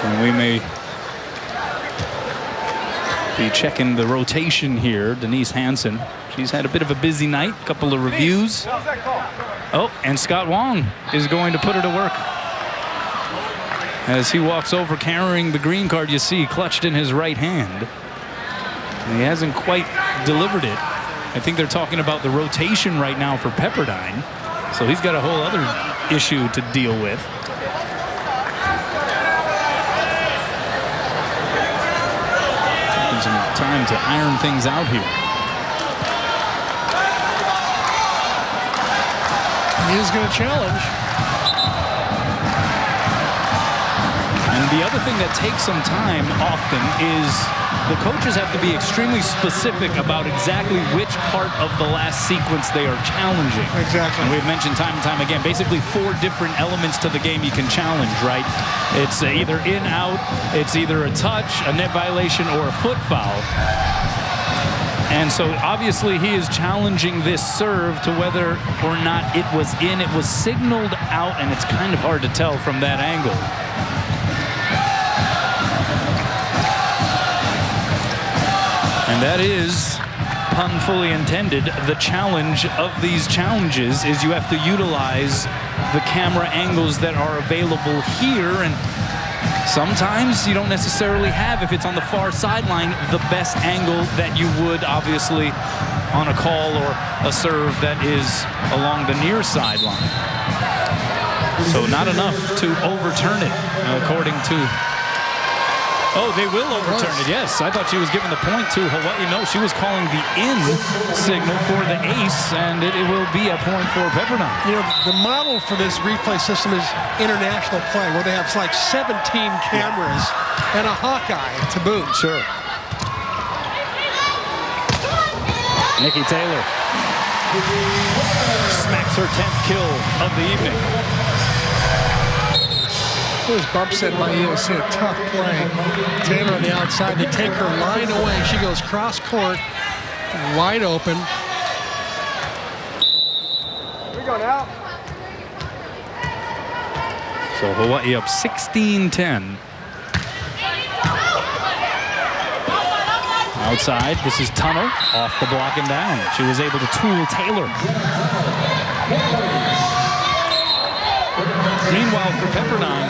S1: And we may Be checking the rotation here, Denise Hansen. She's had a bit of a busy night, a couple of reviews. Oh, and Scott Wong is going to put her to work. As he walks over carrying the green card, you see, clutched in his right hand. And he hasn't quite delivered it. I think they're talking about the rotation right now for Pepperdine. So he's got a whole other issue to deal with. Taking some time to iron things out here.
S2: He is going to challenge.
S1: And the other thing that takes some time often is the coaches have to be extremely specific about exactly which part of the last sequence they are challenging.
S2: Exactly.
S1: And we've mentioned time and time again, basically 4 different elements to the game you can challenge, right? It's either in, out, it's either a touch, a net violation, or a foot foul. And so obviously he is challenging this serve to whether or not it was in. It was signaled out, and it's kind of hard to tell from that angle. And that is, pun fully intended, the challenge of these challenges is you have to utilize the camera angles that are available here. And sometimes you don't necessarily have, if it's on the far sideline, the best angle that you would obviously on a call or a serve that is along the near sideline. So not enough to overturn it, according to... Oh, they will overturn it, yes. I thought she was giving the point to Hawaii. No, she was calling the in signal for the ace, and it will be a point for Pepperdine.
S2: You know, the model for this replay system is international play, where they have like 17 cameras and a Hawkeye to boot.
S1: Sure. Nikki Taylor smacks her 10th kill of the evening.
S2: This bump set by USC, a tough play. Taylor on the outside, they take her line away. She goes cross court, wide open.
S4: We're going out.
S1: So Hawaii up 16-10. Outside, this is Tunnel off the block and down. She was able to tool Taylor. Meanwhile, for Pepperdine,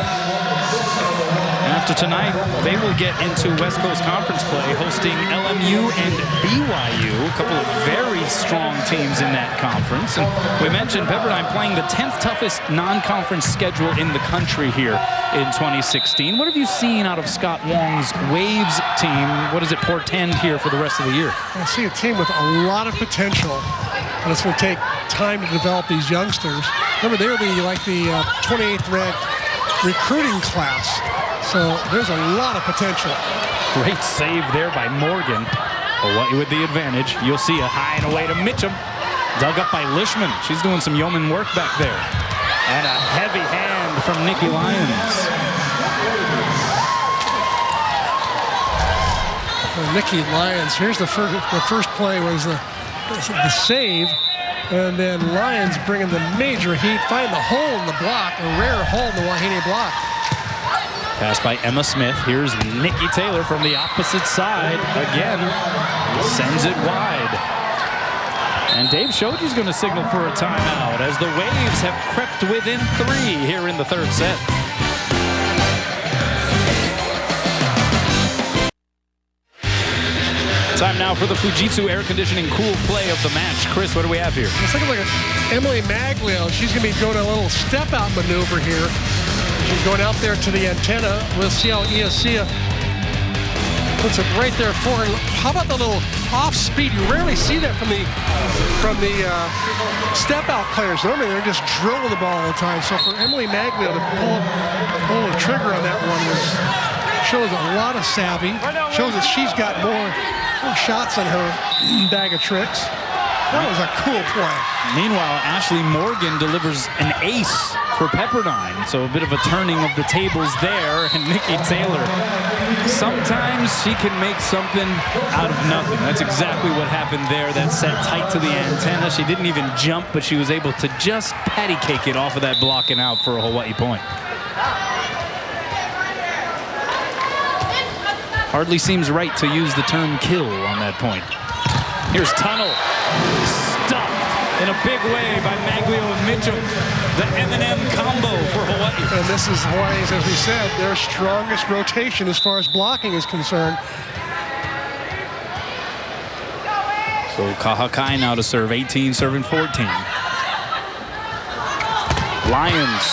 S1: after tonight, they will get into West Coast Conference play, hosting LMU and BYU, a couple of very strong teams in that conference. And we mentioned Pepperdine playing the 10th toughest non-conference schedule in the country here in 2016. What have you seen out of Scott Wong's Waves team? What does it portend here for the rest of the year?
S2: I see a team with a lot of potential, and it's going to take time to develop these youngsters. Remember, they're the 28th ranked recruiting class. So there's a lot of potential.
S1: Great save there by Morgan. Hawaii with the advantage. You'll see a high and away to Mitchum. Dug up by Lishman. She's doing some yeoman work back there. And a heavy hand from Nikki Lyons.
S2: Well, Nikki Lyons, here's the first play was the save. And then Lyons bringing the major heat, finding the hole in the block, a rare hole in the Wahine block.
S1: Pass by Emma Smith. Here's Nikki Taylor from the opposite side. Again, sends it wide. And Dave Shoji's going to signal for a timeout as the Waves have crept within 3 here in the third set. Time now for the Fujitsu air conditioning cool play of the match. Chris, what do we have here?
S2: It's looking like Emily Maglio. She's going to be doing a little step-out maneuver here. She's going out there to the antenna. We'll see how ESC puts it right there for her. How about the little off-speed? You rarely see that from the step-out players. Normally they're just drilling the ball all the time. So for Emily Maglio to pull the trigger on that one shows a lot of savvy. Shows that she's got more shots on her bag of tricks. That was a cool play.
S1: Meanwhile, Ashley Morgan delivers an ace for Pepperdine. So a bit of a turning of the tables there. And Nikki Taylor, sometimes she can make something out of nothing. That's exactly what happened there. That set tight to the antenna. She didn't even jump, but she was able to just patty cake it off of that block and out for a Hawaii point. hardly seems right to use the term kill on that point. Here's Tunnel. Stuffed in a big way by Maglio and Mitchell. The M&M combo for Hawaii.
S2: And this is Hawaii's, as we said, their strongest rotation as far as blocking is concerned.
S1: So Kahakai now to serve 18, serving 14. Lions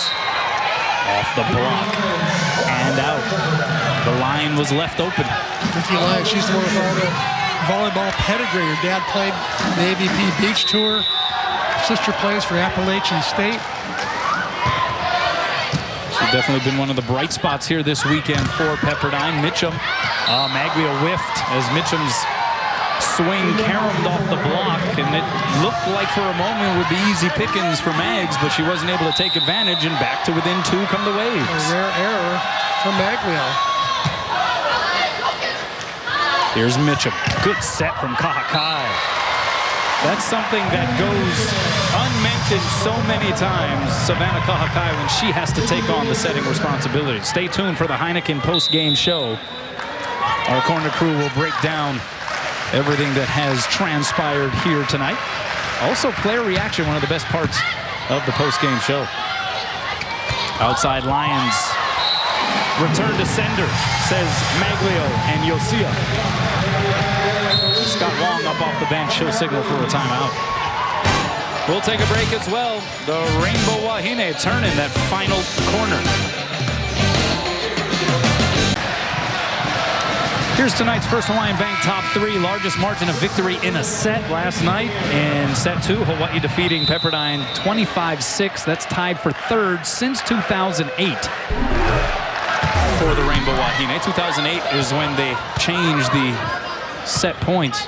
S1: off the block and out. The line was left open.
S2: Nikki Lyons, she's the one with all the volleyball pedigree. Her dad played the AVP Beach Tour. Sister plays for Appalachian State.
S1: She's definitely been one of the bright spots here this weekend for Pepperdine. Mitchum, Maglio whiffed as Mitchum's swing caromed off the block, and it looked like for a moment would be easy pickings for Mags, but she wasn't able to take advantage, and back to within 2 come the Waves.
S2: A rare error for Maglio.
S1: Here's Mitchum. Good set from Kahakai. That's something that goes unmentioned so many times, Savannah Kahakai, when she has to take on the setting responsibility. Stay tuned for the Heineken post-game show. Our corner crew will break down everything that has transpired here tonight. Also, player reaction, one of the best parts of the post-game show. Outside Lions. Return to sender, says Maglio and Yosia. Scott Wong up off the bench. He'll signal for a timeout. We'll take a break as well. The Rainbow Wahine turning that final corner. Here's tonight's first Hawaiian Bank top 3. Largest margin of victory in a set last night. In set 2, Hawaii defeating Pepperdine 25-6. That's tied for 3rd since 2008 for the Rainbow Wahine. 2008 is when they changed the set points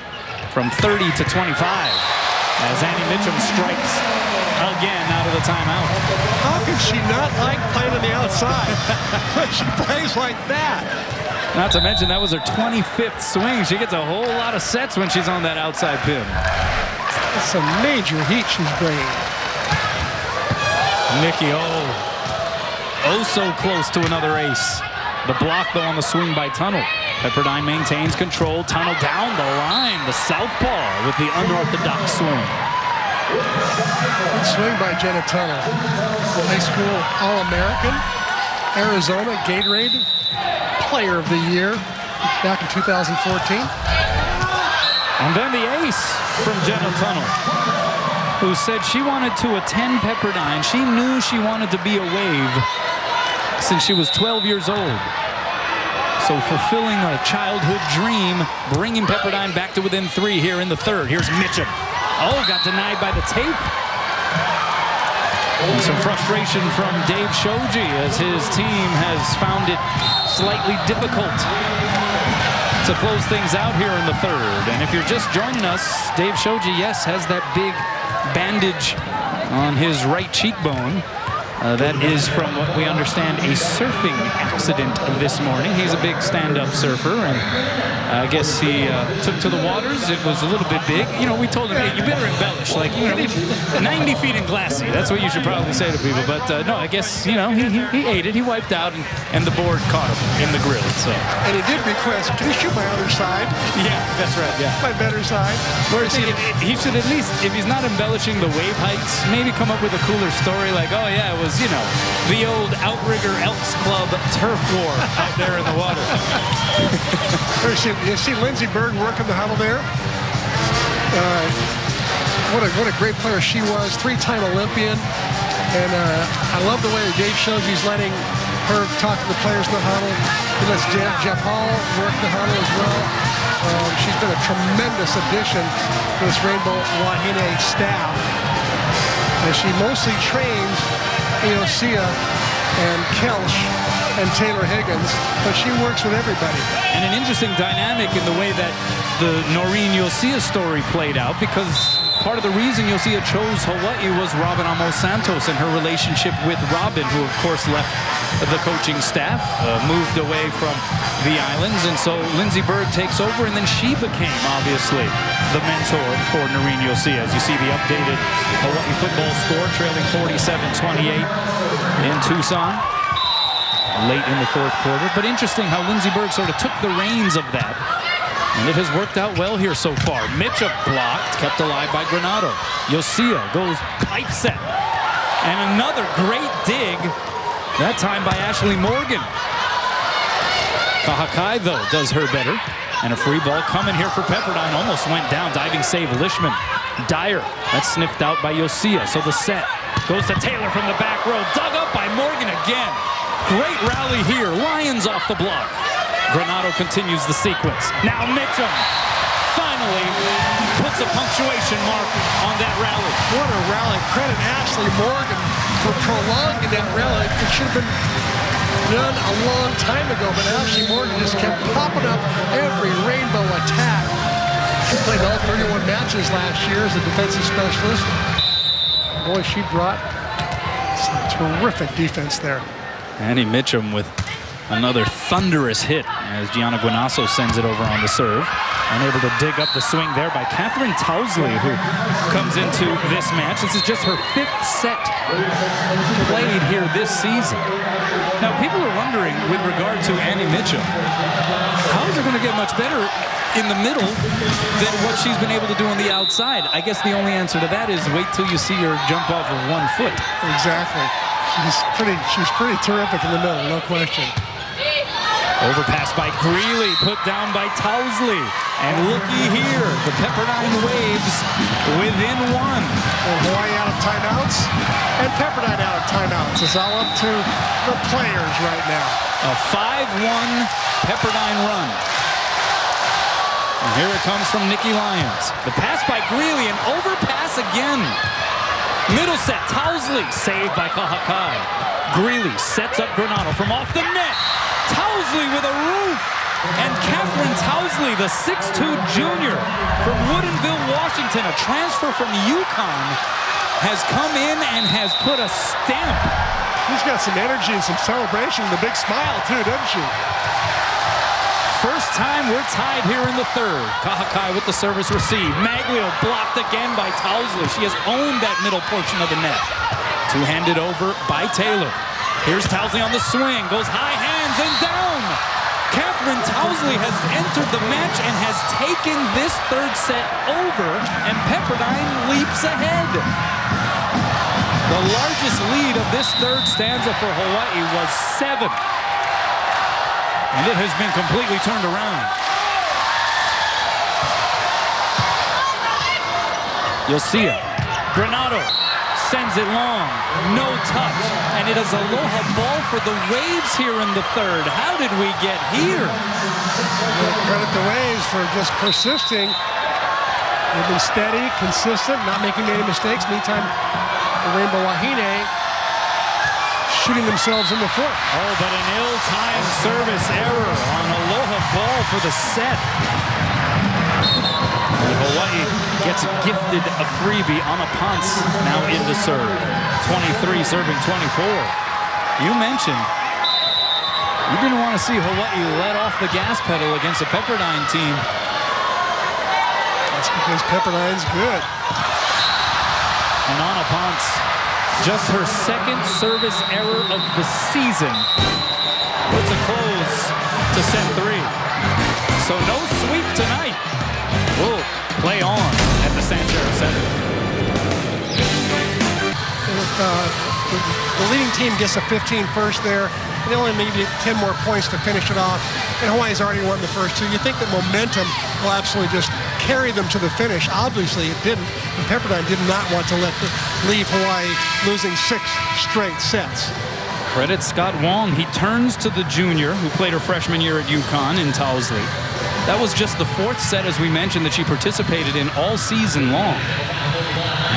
S1: from 30 to 25 as Annie Mitchum strikes again out of the timeout.
S2: How can she not like playing on the outside when she plays like that?
S1: Not to mention that was her 25th swing. She gets a whole lot of sets when she's on that outside pin.
S2: That's some major heat she's bringing.
S1: Nikki oh so close to another ace. The block though on the swing by Tunnel. Pepperdine maintains control. Tunnel down the line. The southpaw with the unorthodox swing.
S2: Good swing by Jenna Tunnel. High school All-American. Arizona Gatorade Player of the Year back in 2014.
S1: And then the ace from Jenna Tunnel, who said she wanted to attend Pepperdine. She knew she wanted to be a Wave since she was 12 years old. So fulfilling a childhood dream, bringing Pepperdine back to within 3 here in the 3rd. Here's Mitchum. Oh, got denied by the tape. And some frustration from Dave Shoji as his team has found it slightly difficult to close things out here in the 3rd. And if you're just joining us, Dave Shoji, yes, has that big bandage on his right cheekbone. That is, from what we understand, a surfing accident this morning. He's a big stand-up surfer, and I guess he took to the waters. It was a little bit big. You know, we told him, hey, you better embellish. Like, you know, 90 feet and glassy. That's what you should probably say to people. But no, I guess, you know, he ate it. He wiped out, and the board caught him in the grill. So.
S2: And he did request, can you shoot my other side?
S1: Yeah, that's right, yeah.
S2: My better side.
S1: Whereas he should at least, if he's not embellishing the wave heights, maybe come up with a cooler story like, oh, yeah, it was, you know, the old Outrigger Elks Club turf war out there in the water.
S2: You see Lindsey Berg working the huddle there? What a great player she was, 3-time Olympian. And I love the way that Dave shows he's letting her talk to the players in the huddle. He lets Jeff Hall work the huddle as well. She's been a tremendous addition to this Rainbow Wahine staff. And she mostly trains Yosia and Kelch and Taylor Higgins, but she works with everybody.
S1: And an interesting dynamic in the way that the Noreen Yosia story played out, because part of the reason Yosia chose Hawaii was Robin Amos Santos and her relationship with Robin, who of course left the coaching staff, moved away from the islands, and so Lindsey Berg takes over, and then she became obviously the mentor for Noreen Yosia. As you see the updated Hawaii football score, trailing 47-28 in Tucson. late in the fourth quarter. But interesting how Lindsey Berg sort of took the reins of that. And it has worked out well here so far. Mitchum blocked, kept alive by Granado. Yosia goes pipe set. And another great dig, that time by Ashley Morgan. Kahakai, though, does her better. And a free ball coming here for Pepperdine. Almost went down. Diving save, Lishman. Dyer, that's sniffed out by Yosia. So the set goes to Taylor from the back row. Dug up by Morgan again. Great rally here. Lions off the block. Granado continues the sequence. Now Mitchum finally puts a punctuation mark on that rally.
S2: What a rally. Credit Ashley Morgan for prolonging that rally. It should have been done a long time ago, but Ashley Morgan just kept popping up every rainbow attack. She played all 31 matches last year as a defensive specialist. Boy, she brought some terrific defense there.
S1: Annie Mitchum with another thunderous hit as Gianna Guanasso sends it over on the serve. Unable to dig up the swing there by Catherine Towsley, who comes into this match. This is just her 5th set played here this season. Now, people are wondering, with regard to Annie Mitchum, how is it going to get much better in the middle than what she's been able to do on the outside? I guess the only answer to that is wait till you see her jump off of 1 foot.
S2: Exactly. She's pretty terrific in the middle, no question.
S1: Overpass by Greeley, put down by Towsley. And looky here, the Pepperdine Waves within 1.
S2: And Hawaii out of timeouts, and Pepperdine out of timeouts. It's all up to the players right now.
S1: A 5-1 Pepperdine run. And here it comes from Nikki Lyons. The pass by Greeley, and overpass again. Middle set, Towsley, saved by Kahakai. Greeley sets up Granado from off the net. Towsley with a roof. And Catherine Towsley, the 6'2 junior from Woodinville, Washington, a transfer from UConn, has come in and has put a stamp.
S2: She's got some energy and some celebration and a big smile, too, doesn't she?
S1: First time we're tied here in the third. Kahakai with the service receive. Maglio blocked again by Towsley. She has owned that middle portion of the net. Two-handed over by Taylor. Here's Towsley on the swing. Goes high hands and down. Catherine Towsley has entered the match and has taken this third set over, and Pepperdine leaps ahead. The largest lead of this third stanza for Hawaii was 7. And it has been completely turned around. You'll see it. Granado sends it long. No touch. And it is Aloha ball for the Waves here in the third. How did we get here?
S2: Credit the Waves for just persisting. They've been steady, consistent, not making any mistakes. Meantime, the Rainbow Wahine shooting themselves in the foot.
S1: Oh, but an ill-timed service error on Aloha ball for the set. And Hawaii gets gifted a freebie on a Ponce now in the serve. 23 serving 24. You mentioned you didn't want to see Hawaii let off the gas pedal against a Pepperdine team.
S2: That's because Pepperdine's good.
S1: And Anna Ponce, just her second service error of the season, puts a close to set 3. So no sweep tonight. We'll play on at the Sanchero Center.
S2: The leading team gets a 15 first there. They only need 10 more points to finish it off. And Hawaii's already won the first 2. You think that momentum will absolutely just carry them to the finish. Obviously, it didn't. And Pepperdine did not want to leave Hawaii losing 6 straight sets.
S1: Credit Scott Wong. He turns to the junior who played her freshman year at UConn in Towsley. That was just the 4th set, as we mentioned, that she participated in all season long.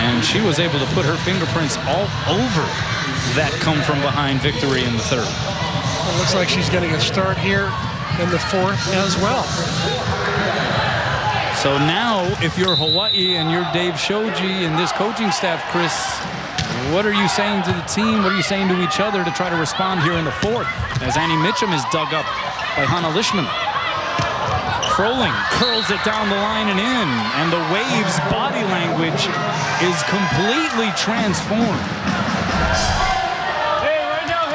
S1: And she was able to put her fingerprints all over that come-from-behind victory in the third.
S2: It looks like she's getting a start here in the 4th as well.
S1: So now, if you're Hawaii and you're Dave Shoji and this coaching staff, Chris, what are you saying to the team? What are you saying to each other to try to respond here in the 4th? As Annie Mitchum is dug up by Hana Lishman. Froling curls it down the line and in, and the Waves' body language is completely transformed.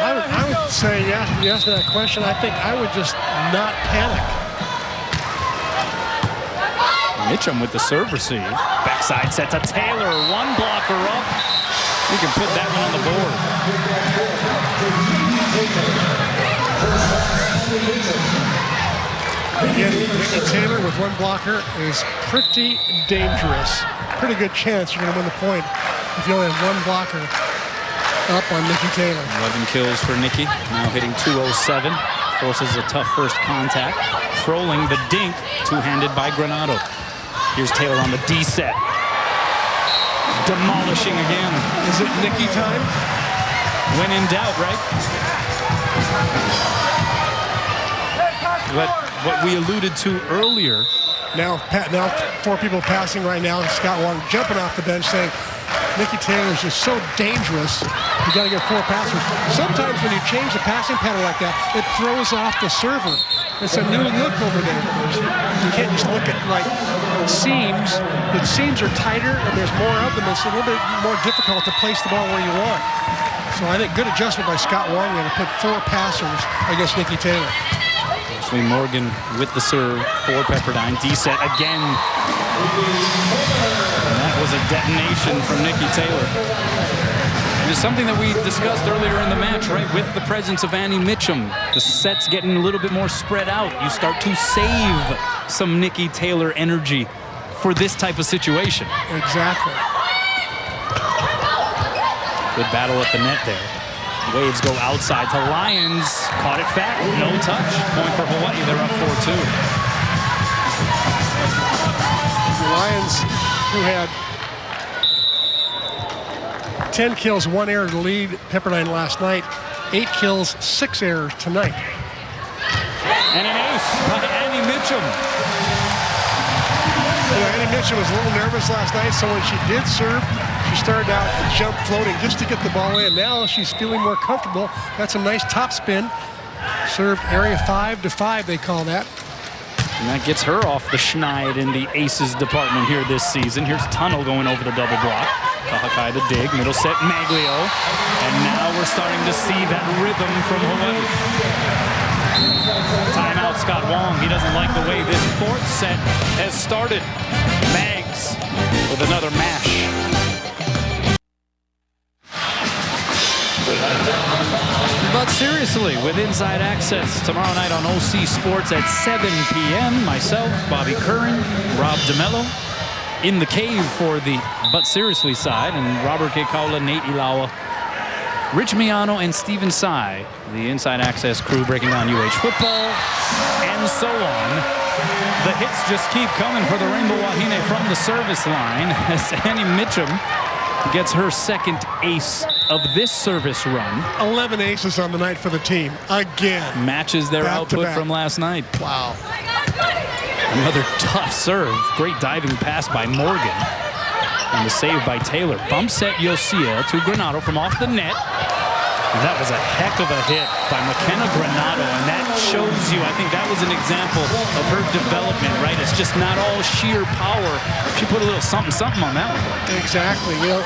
S2: I would say, yeah, you asked me that question, I think I would just not panic.
S1: Mitchum with the serve receive. Backside set to Taylor. One blocker up. You can put that one on the board.
S2: Again, Nikki Taylor with one blocker is pretty dangerous. Pretty good chance you're going to win the point if you only have one blocker up on Nikki Taylor.
S1: 11 kills for Nikki. Now hitting 207. Forces a tough first contact. Froling the dink. Two-handed by Granado. Here's Taylor on the D set. Demolishing again.
S2: Is it Nikki time?
S1: When in doubt, right? But what we alluded to earlier.
S2: Now 4 people passing right now. Scott Wong jumping off the bench saying, Nikki Taylor is just so dangerous. You got to get 4 passers. Sometimes when you change the passing pattern like that, it throws off the server. It's a new look over there. You can't just look at like seams. The seams are tighter and there's more of them. It's a little bit more difficult to place the ball where you want. So I think good adjustment by Scott Wong to put 4 passers against Nikki Taylor.
S1: Ashley Morgan with the serve for Pepperdine. D set again. And that was a detonation from Nikki Taylor. And it's something that we discussed earlier in the match, right? With the presence of Annie Mitchum, the set's getting a little bit more spread out. You start to save some Nikki Taylor energy for this type of situation.
S2: Exactly.
S1: Good battle at the net there. Waves go outside to Lions. Caught it fat. No touch. Point for Hawaii. They're up 4-2.
S2: The Lions, who had 10 kills, 1 error to lead Pepperdine last night. 8 kills, 6 errors tonight.
S1: And an ace by Annie Mitchum.
S2: You know, Annie Mitchum was a little nervous last night, so when she did serve, she started out jump floating just to get the ball in. Now she's feeling more comfortable. That's a nice top spin. Served area 5 to 5, they call that.
S1: And that gets her off the schneid in the aces department here this season. Here's Tunnel going over the double block. Kahakai the dig, middle set Maglio. And now we're starting to see that rhythm from Hawaii. Timeout Scott Wong. He doesn't like the way this 4th set has started. Mags with another mash. But seriously, with Inside Access tomorrow night on OCSports at 7 p.m. Myself, Bobby Curran, Rob DeMello in the cave for the But Seriously side, and Robert Kekaula, Nate Ilawa, Rich Miano, and Stephen Tsai, the Inside Access crew breaking down UH football, and so on. The hits just keep coming for the Rainbow Wahine from the service line as Annie Mitchum gets her 2nd ace of this service run.
S2: 11 aces on the night for the team. Again.
S1: Matches their output from last night.
S2: Wow.
S1: Another tough serve. Great diving pass by Morgan. And the save by Taylor. Bump set Yosia to Granado from off the net. And that was a heck of a hit by McKenna Granado. And that shows you, I think that was an example of her development, right? It's just not all sheer power. She put a little something on that one.
S2: Exactly. You know,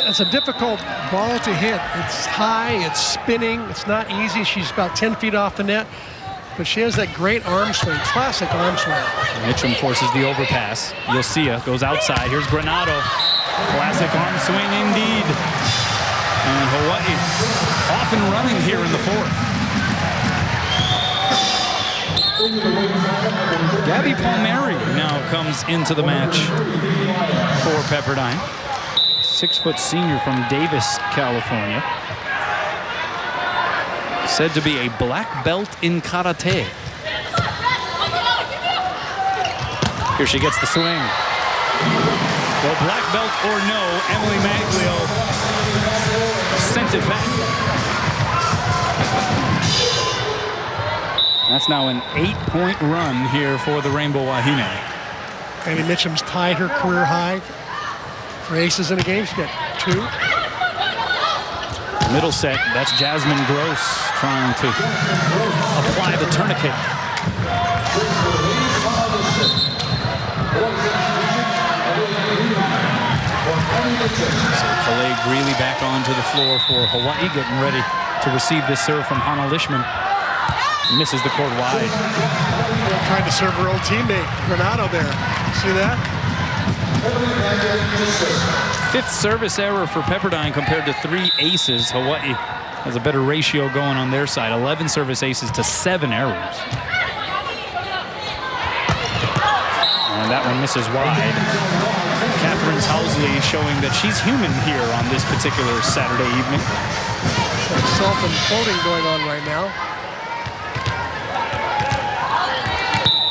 S2: it's a difficult ball to hit. It's high, it's spinning, it's not easy. She's about 10 feet off the net, but she has that great arm swing, classic arm swing.
S1: Mitchum forces the overpass. Yosia goes outside. Here's Granado. Classic arm swing indeed. And Hawaii off and running here in the 4th. Gabby Palmieri now comes into the match for Pepperdine. 6-foot senior from Davis, California. Said to be a black belt in karate. Here she gets the swing. Well, black belt or no, Emily Maglio sent it back. That's now an 8-point run here for the Rainbow Wahine.
S2: Annie Mitchum's tied her career high for aces in a game. She's got 2.
S1: Middle set, that's Jasmine Gross trying to apply the tourniquet. So Calais Greeley back onto the floor for Hawaii, getting ready to receive this serve from Hana Lishman. Misses the court wide.
S2: Trying to serve her old teammate, Granado there. See that?
S1: Fifth service error for Pepperdine compared to 3 aces. Hawaii has a better ratio going on their side. 11 service aces to 7 errors. And that one misses wide. Catherine Towsley showing that she's human here on this particular Saturday evening.
S2: Self-imploding going on right now.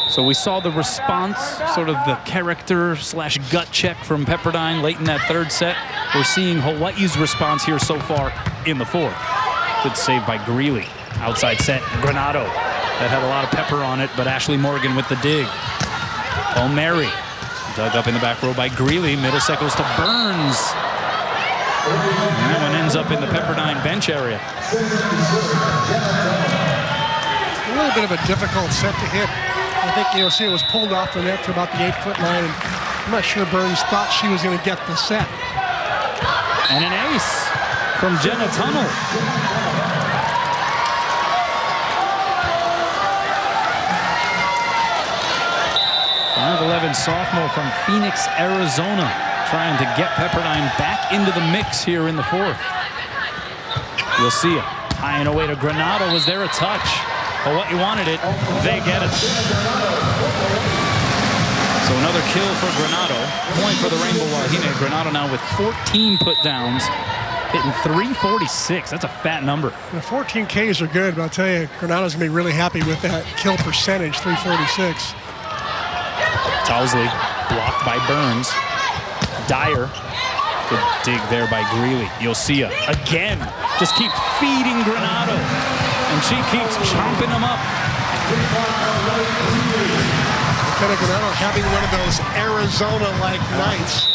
S1: So we saw the response, sort of the character / gut check from Pepperdine late in that third set. We're seeing Hawaii's response here so far in the fourth. Good save by Greeley. Outside set, Granado. That had a lot of pepper on it, but Ashley Morgan with the dig. O'Mary dug up in the back row by Greeley. Middle set goes to Burns. And that one ends up in the Pepperdine bench area.
S2: A little bit of a difficult set to hit. I think it was pulled off the net to about the 8-foot line, and I'm not sure Burns thought she was going to get the set.
S1: And an ace from Jenna Tunnel. 5'11" sophomore from Phoenix, Arizona, trying to get Pepperdine back into the mix here in the fourth. You'll see it. High and away to Granado. Was there a touch? Hawaii wanted it. They get it. So another kill for Granado. Point for the Rainbow Wahine. Granado now with 14 put-downs, hitting .346. That's a fat number.
S2: The 14 Ks are good, but I'll tell you, Granado's going to be really happy with that kill percentage, .346.
S1: Towsley blocked by Burns. Dyer. Good dig there by Greeley. Yosia again. Just keeps feeding Granado. And she keeps chomping them up.
S2: Lieutenant Granado having one of those Arizona-like nights.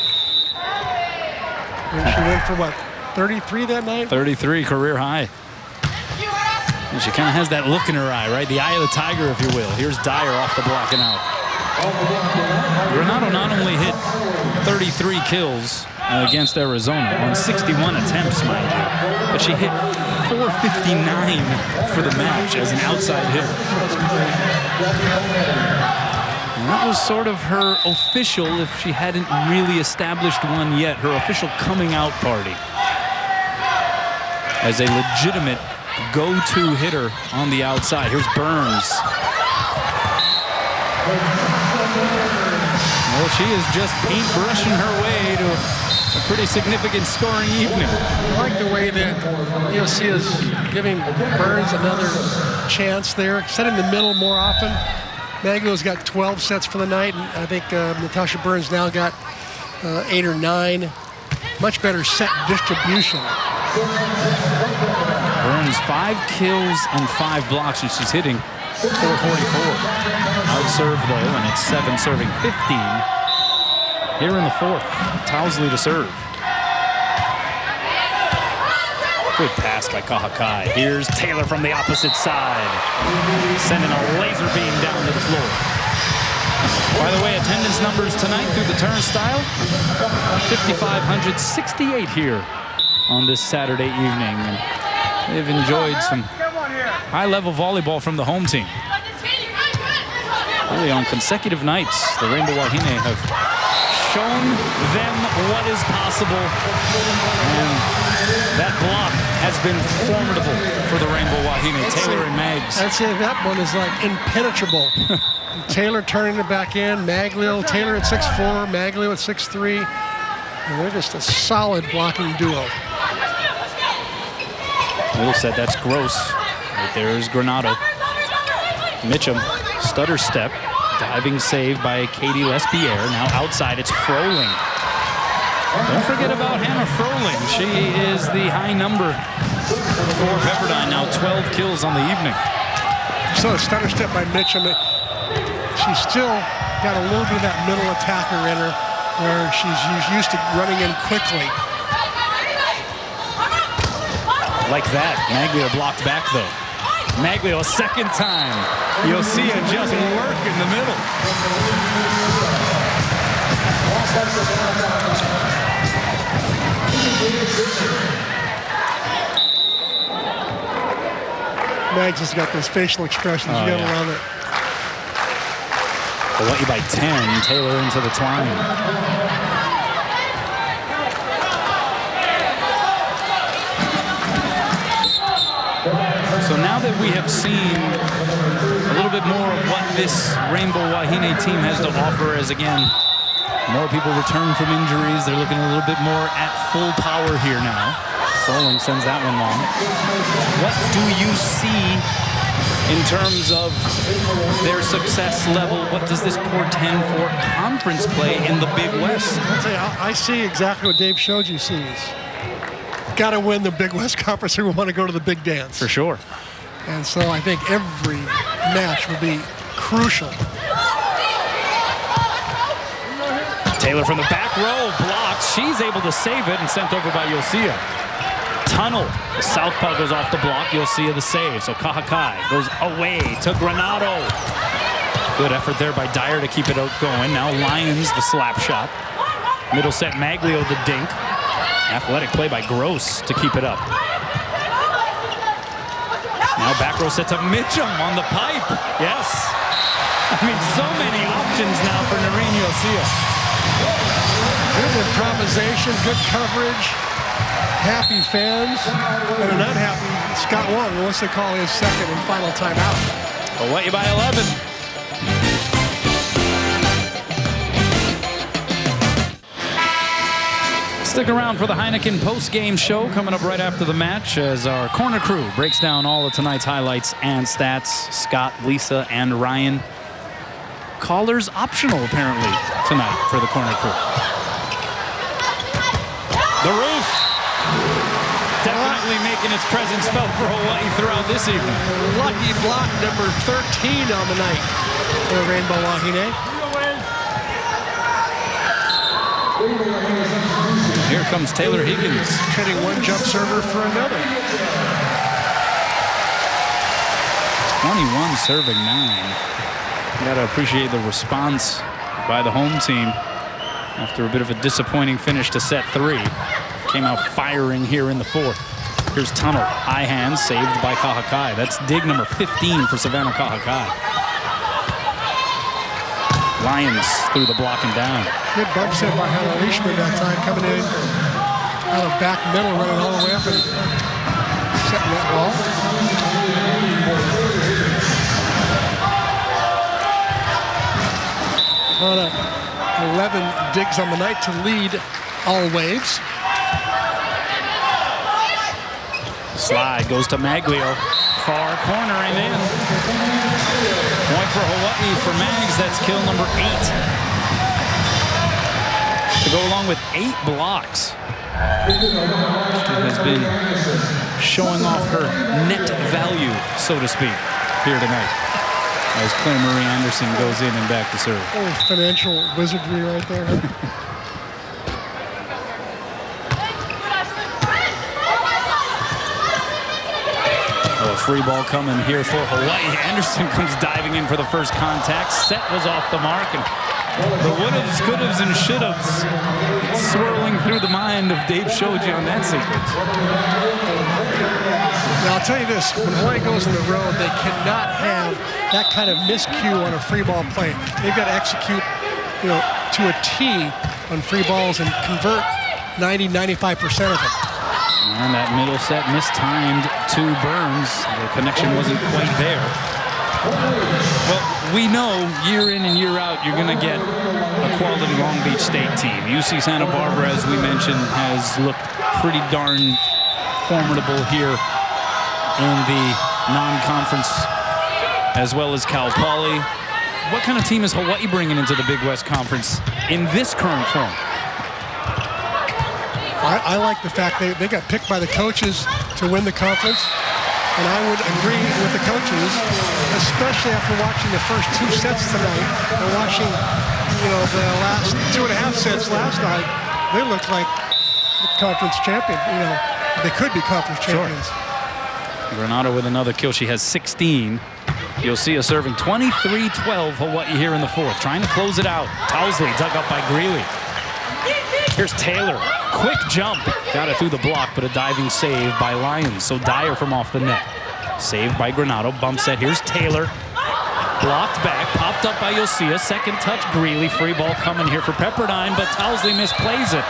S2: And she went for what, 33 that night?
S1: 33 career high. And she kind of has that look in her eye, right? The eye of the tiger, if you will. Here's Dyer off the block and out. Granado not only hit 33 kills against Arizona on 61 attempts, mind you, but she hit .459 for the match as an outside hitter. And that was sort of her official, if she hadn't really established one yet, her official coming out party as a legitimate go-to hitter on the outside. Here's Burns. Well, she is just paintbrushing her way to a pretty significant scoring evening.
S2: I like the way that UC is giving Burns another chance there. Set in the middle more often. Maglio's got 12 sets for the night, and I think Natasha Burns now got 8 or 9. Much better set distribution.
S1: Burns 5 kills and 5 blocks, and she's hitting .444. Out serve though, and it's 7 serving 15. Here in the fourth, Towsley to serve. Good pass by Kahakai. Here's Taylor from the opposite side, sending a laser beam down to the floor. By the way, attendance numbers tonight through the turnstile, 5,568 here on this Saturday evening. And they've enjoyed some high-level volleyball from the home team. Really, on consecutive nights, the Rainbow Wahine have shown them what is possible. And that block has been formidable for the Rainbow Wahine. Taylor and Mags.
S2: I'd say that one is like impenetrable. Taylor turning it back in. Maglio, Taylor at 6'4", Maglio at 6'3". And they're just a solid blocking duo.
S1: Will said that's gross. Right there is Granado. Mitchum, stutter step, diving save by Katie Lespierre. Now outside, it's Froling. Don't forget about Hannah Froling. She is the high number for Pepperdine. Now 12 kills on the evening.
S2: So a stutter step by Mitchum. She's still got a little bit of that middle attacker in her where she's used to running in quickly.
S1: Like that. Maglio blocked back, though. Maglio a second time. You'll see it just work in the middle.
S2: Mags has got those facial expressions. You gotta love it.
S1: Hawaii by 10. Taylor into the twine. So now that we have seen a little bit more of what this Rainbow Wahine team has to offer, as again, more people return from injuries. They're looking a little bit more at full power here now. Froling sends that one long. What do you see in terms of their success level? What does this portend for conference play in the Big West?
S2: I'll tell you, I see exactly what Dave showed you sees. Got to win the Big West Conference or we want to go to the big dance.
S1: For sure.
S2: And so I think every match will be crucial.
S1: Taylor from the back row blocks. She's able to save it and sent over by Yosia. Tunnel. The southpaw goes off the block. Yosia the save. So Kahakai goes away to Granado. Good effort there by Dyer to keep it out going. Now Lyons the slap shot. Middle set Maglio the dink. Athletic play by Gross to keep it up. Now back row set to Mitchum on the pipe. Yes. I mean, so many options now for Noreen Yosia.
S2: Good improvisation, good coverage, happy fans, and an unhappy Scott Wong wants to call his second and final timeout.
S1: Hawaii by 11. Stick around for the Heineken post-game show coming up right after the match as our corner crew breaks down all of tonight's highlights and stats. Scott, Lisa, and Ryan. Callers optional apparently tonight for the corner crew. The roof definitely making its presence felt for Hawaii throughout this evening.
S2: Lucky block number 13 on the night for Rainbow Wahine.
S1: Here comes Taylor Higgins.
S2: Trading one jump server for another.
S1: 21 serving 9. You gotta appreciate the response by the home team after a bit of a disappointing finish to set 3. Came out firing here in the 4th. Here's Tunnel. High hand saved by Kahakai. That's dig number 15 for Savannah Kahakai. Lions through the block and down.
S2: Good bump set by Hana that time, coming in out of back middle, running all the way up and setting that ball. Hana, 11 digs on the night to lead all waves.
S1: Slide goes to Maglio. Far corner and in. Point for Hawaii for Mags. That's kill number 8. To go along with 8 blocks. She has been showing off her net value, so to speak, here tonight. As Claire Marie Anderson goes in and back to serve.
S2: Oh, financial wizardry right there.
S1: Free ball coming here for Hawaii. Anderson comes diving in for the first contact. Set was off the mark, and the would-haves, could-haves, and should-haves swirling through the mind of Dave Shoji on that sequence.
S2: Now, I'll tell you this, when Hawaii goes on the road, they cannot have that kind of miscue on a free ball play. They've got to execute, to a T on free balls and convert 90-95% of them.
S1: And that middle set mistimed to Burns. The connection wasn't quite there. Well, we know year in and year out you're going to get a quality Long Beach State team. UC Santa Barbara, as we mentioned, has looked pretty darn formidable here in the non-conference, as well as Cal Poly. What kind of team is Hawaii bringing into the Big West Conference in this current form?
S2: I like the fact they got picked by the coaches to win the conference, and I would agree with the coaches, especially after watching the first 2 sets tonight and watching, the last 2.5 sets last night. They looked like the conference champion. They could be conference champions.
S1: Sure. Granado with another kill. She has 16. You'll see her serving 23-12 Hawaii here in the 4th, trying to close it out. Towsley dug up by Greeley. Here's Taylor. Quick jump. Got it through the block, but a diving save by Lyons. So Dyer from off the net. Saved by Granado. Bump set. Here's Taylor. Blocked back. Popped up by Yosia. Second touch, Greeley. Free ball coming here for Pepperdine, but Towsley misplays it.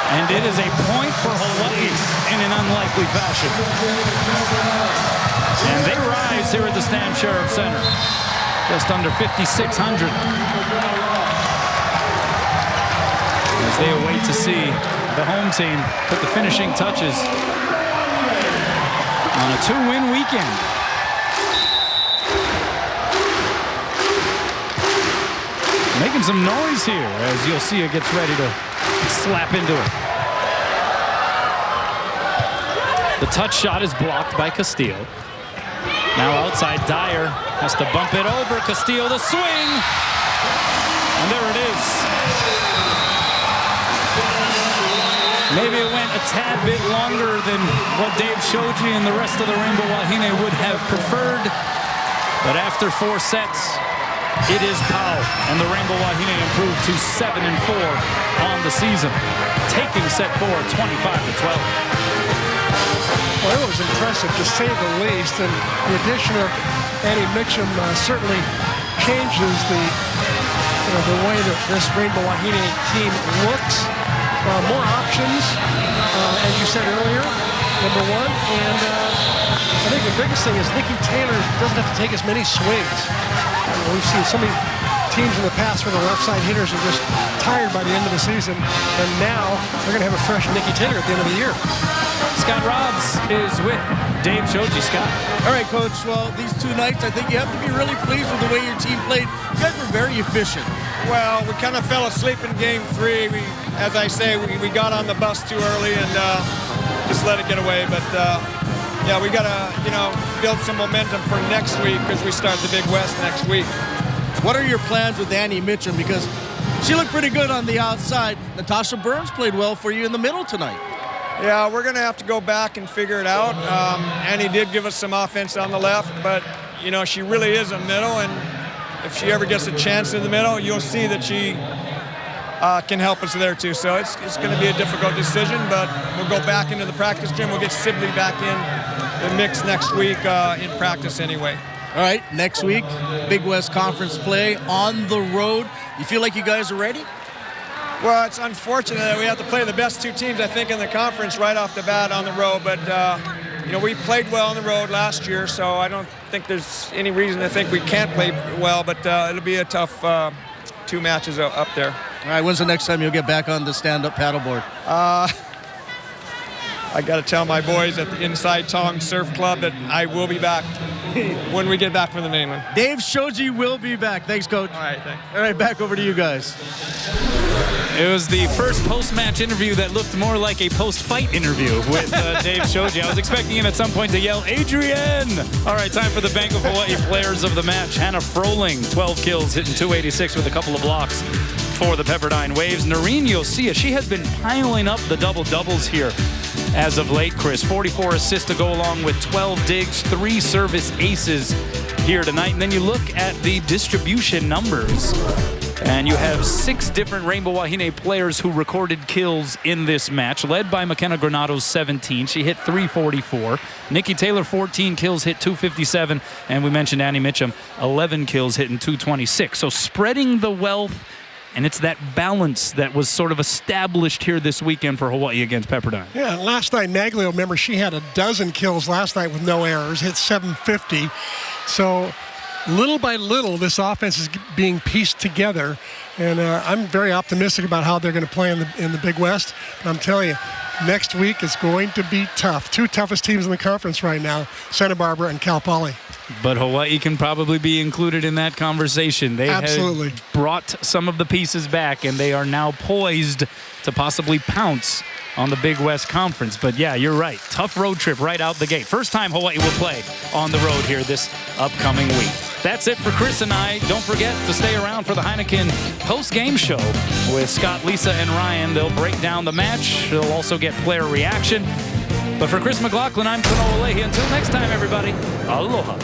S1: And it is a point for Hawaii in an unlikely fashion. And they rise here at the Stan Sheriff Center. Just under 5,600. As they await to see the home team put the finishing touches on a 2-win weekend. Making some noise here as Yosia gets ready to slap into it. The touch shot is blocked by Castillo. Now outside, Dyer has to bump it over. Castillo, the swing. And there it is. Maybe it went a tad bit longer than what Dave Shoji and the rest of the Rainbow Wahine would have preferred. But after 4 sets, it is Pau, and the Rainbow Wahine improved to 7-4 on the season, taking set 4, 25-12.
S2: Well, it was impressive to say the least, and the addition of Annie Mitchum certainly changes the way that this Rainbow Wahine team looks. More options, as you said earlier, number one, and I think the biggest thing is Nikki Taylor doesn't have to take as many swings. We've seen so many teams in the past where the left side hitters are just tired by the end of the season, and now they're going to have a fresh Nikki Taylor at the end of the year.
S1: Scott Robbs is with Dave Shoji. Scott.
S5: All right, Coach. Well, these 2 nights, I think you have to be really pleased with the way your team played. You guys were very efficient.
S4: Well, we kind of fell asleep in game 3. As I say, we got on the bus too early and just let it get away. But yeah, we got to build some momentum for next week because we start the Big West next week.
S5: What are your plans with Annie Mitchum? Because she looked pretty good on the outside. Natasha Burns played well for you in the middle tonight.
S4: Yeah, we're going to have to go back and figure it out. Annie did give us some offense on the left, but, she really is a middle, and if she ever gets a chance in the middle, you'll see that she can help us there, too. So it's going to be a difficult decision, but we'll go back into the practice gym. We'll get Sibley back in the mix next week in practice anyway.
S5: All right, next week, Big West Conference play on the road. You feel like you guys are ready?
S4: Well, it's unfortunate that we have to play the best 2 teams, I think, in the conference right off the bat on the road. But, we played well on the road last year, so I don't think there's any reason to think we can't play well. But it'll be a tough 2 matches up there.
S5: All right, when's the next time you'll get back on the stand-up paddleboard?
S4: I got to tell my boys at the Inside Tong Surf Club that I will be back when we get back from the mainland.
S5: Dave Shoji will be back. Thanks, Coach.
S4: All right, thanks.
S5: All right, back over to you guys.
S1: It was the first post-match interview that looked more like a post-fight interview with Dave Shoji. I was expecting him at some point to yell, "Adrienne!" All right, time for the Bank of Hawaii players of the match. Hana Froling, 12 kills, hitting .286 with a couple of blocks for the Pepperdine Waves. Noreen Yosia, she has been piling up the double-doubles here as of late, Chris. 44 assists to go along with 12 digs, 3 service aces here tonight. And then you look at the distribution numbers, and you have 6 different Rainbow Wahine players who recorded kills in this match, led by McKenna Granado's 17. She hit .344. Nikki Taylor, 14 kills, hit .257. And we mentioned Annie Mitchum, 11 kills, hitting .226. So spreading the wealth, and it's that balance that was sort of established here this weekend for Hawaii against Pepperdine.
S2: Yeah, last night, Maglio, remember, she had a dozen kills last night with no errors, hit .750. So little by little, this offense is being pieced together, and I'm very optimistic about how they're going to play in the Big West. But I'm telling you, next week is going to be tough. 2 toughest teams in the conference right now, Santa Barbara and Cal Poly.
S1: But Hawaii can probably be included in that conversation. They
S2: absolutely
S1: have brought some of the pieces back, and they are now poised to possibly pounce on the Big West Conference. But yeah, you're right. Tough road trip right out the gate. First time Hawaii will play on the road here this upcoming week. That's it for Chris and I. Don't forget to stay around for the Heineken post-game show with Scott, Lisa, and Ryan. They'll break down the match. They'll also get player reaction. But for Chris McLaughlin, I'm Kuno Alehi. Until next time, everybody, aloha.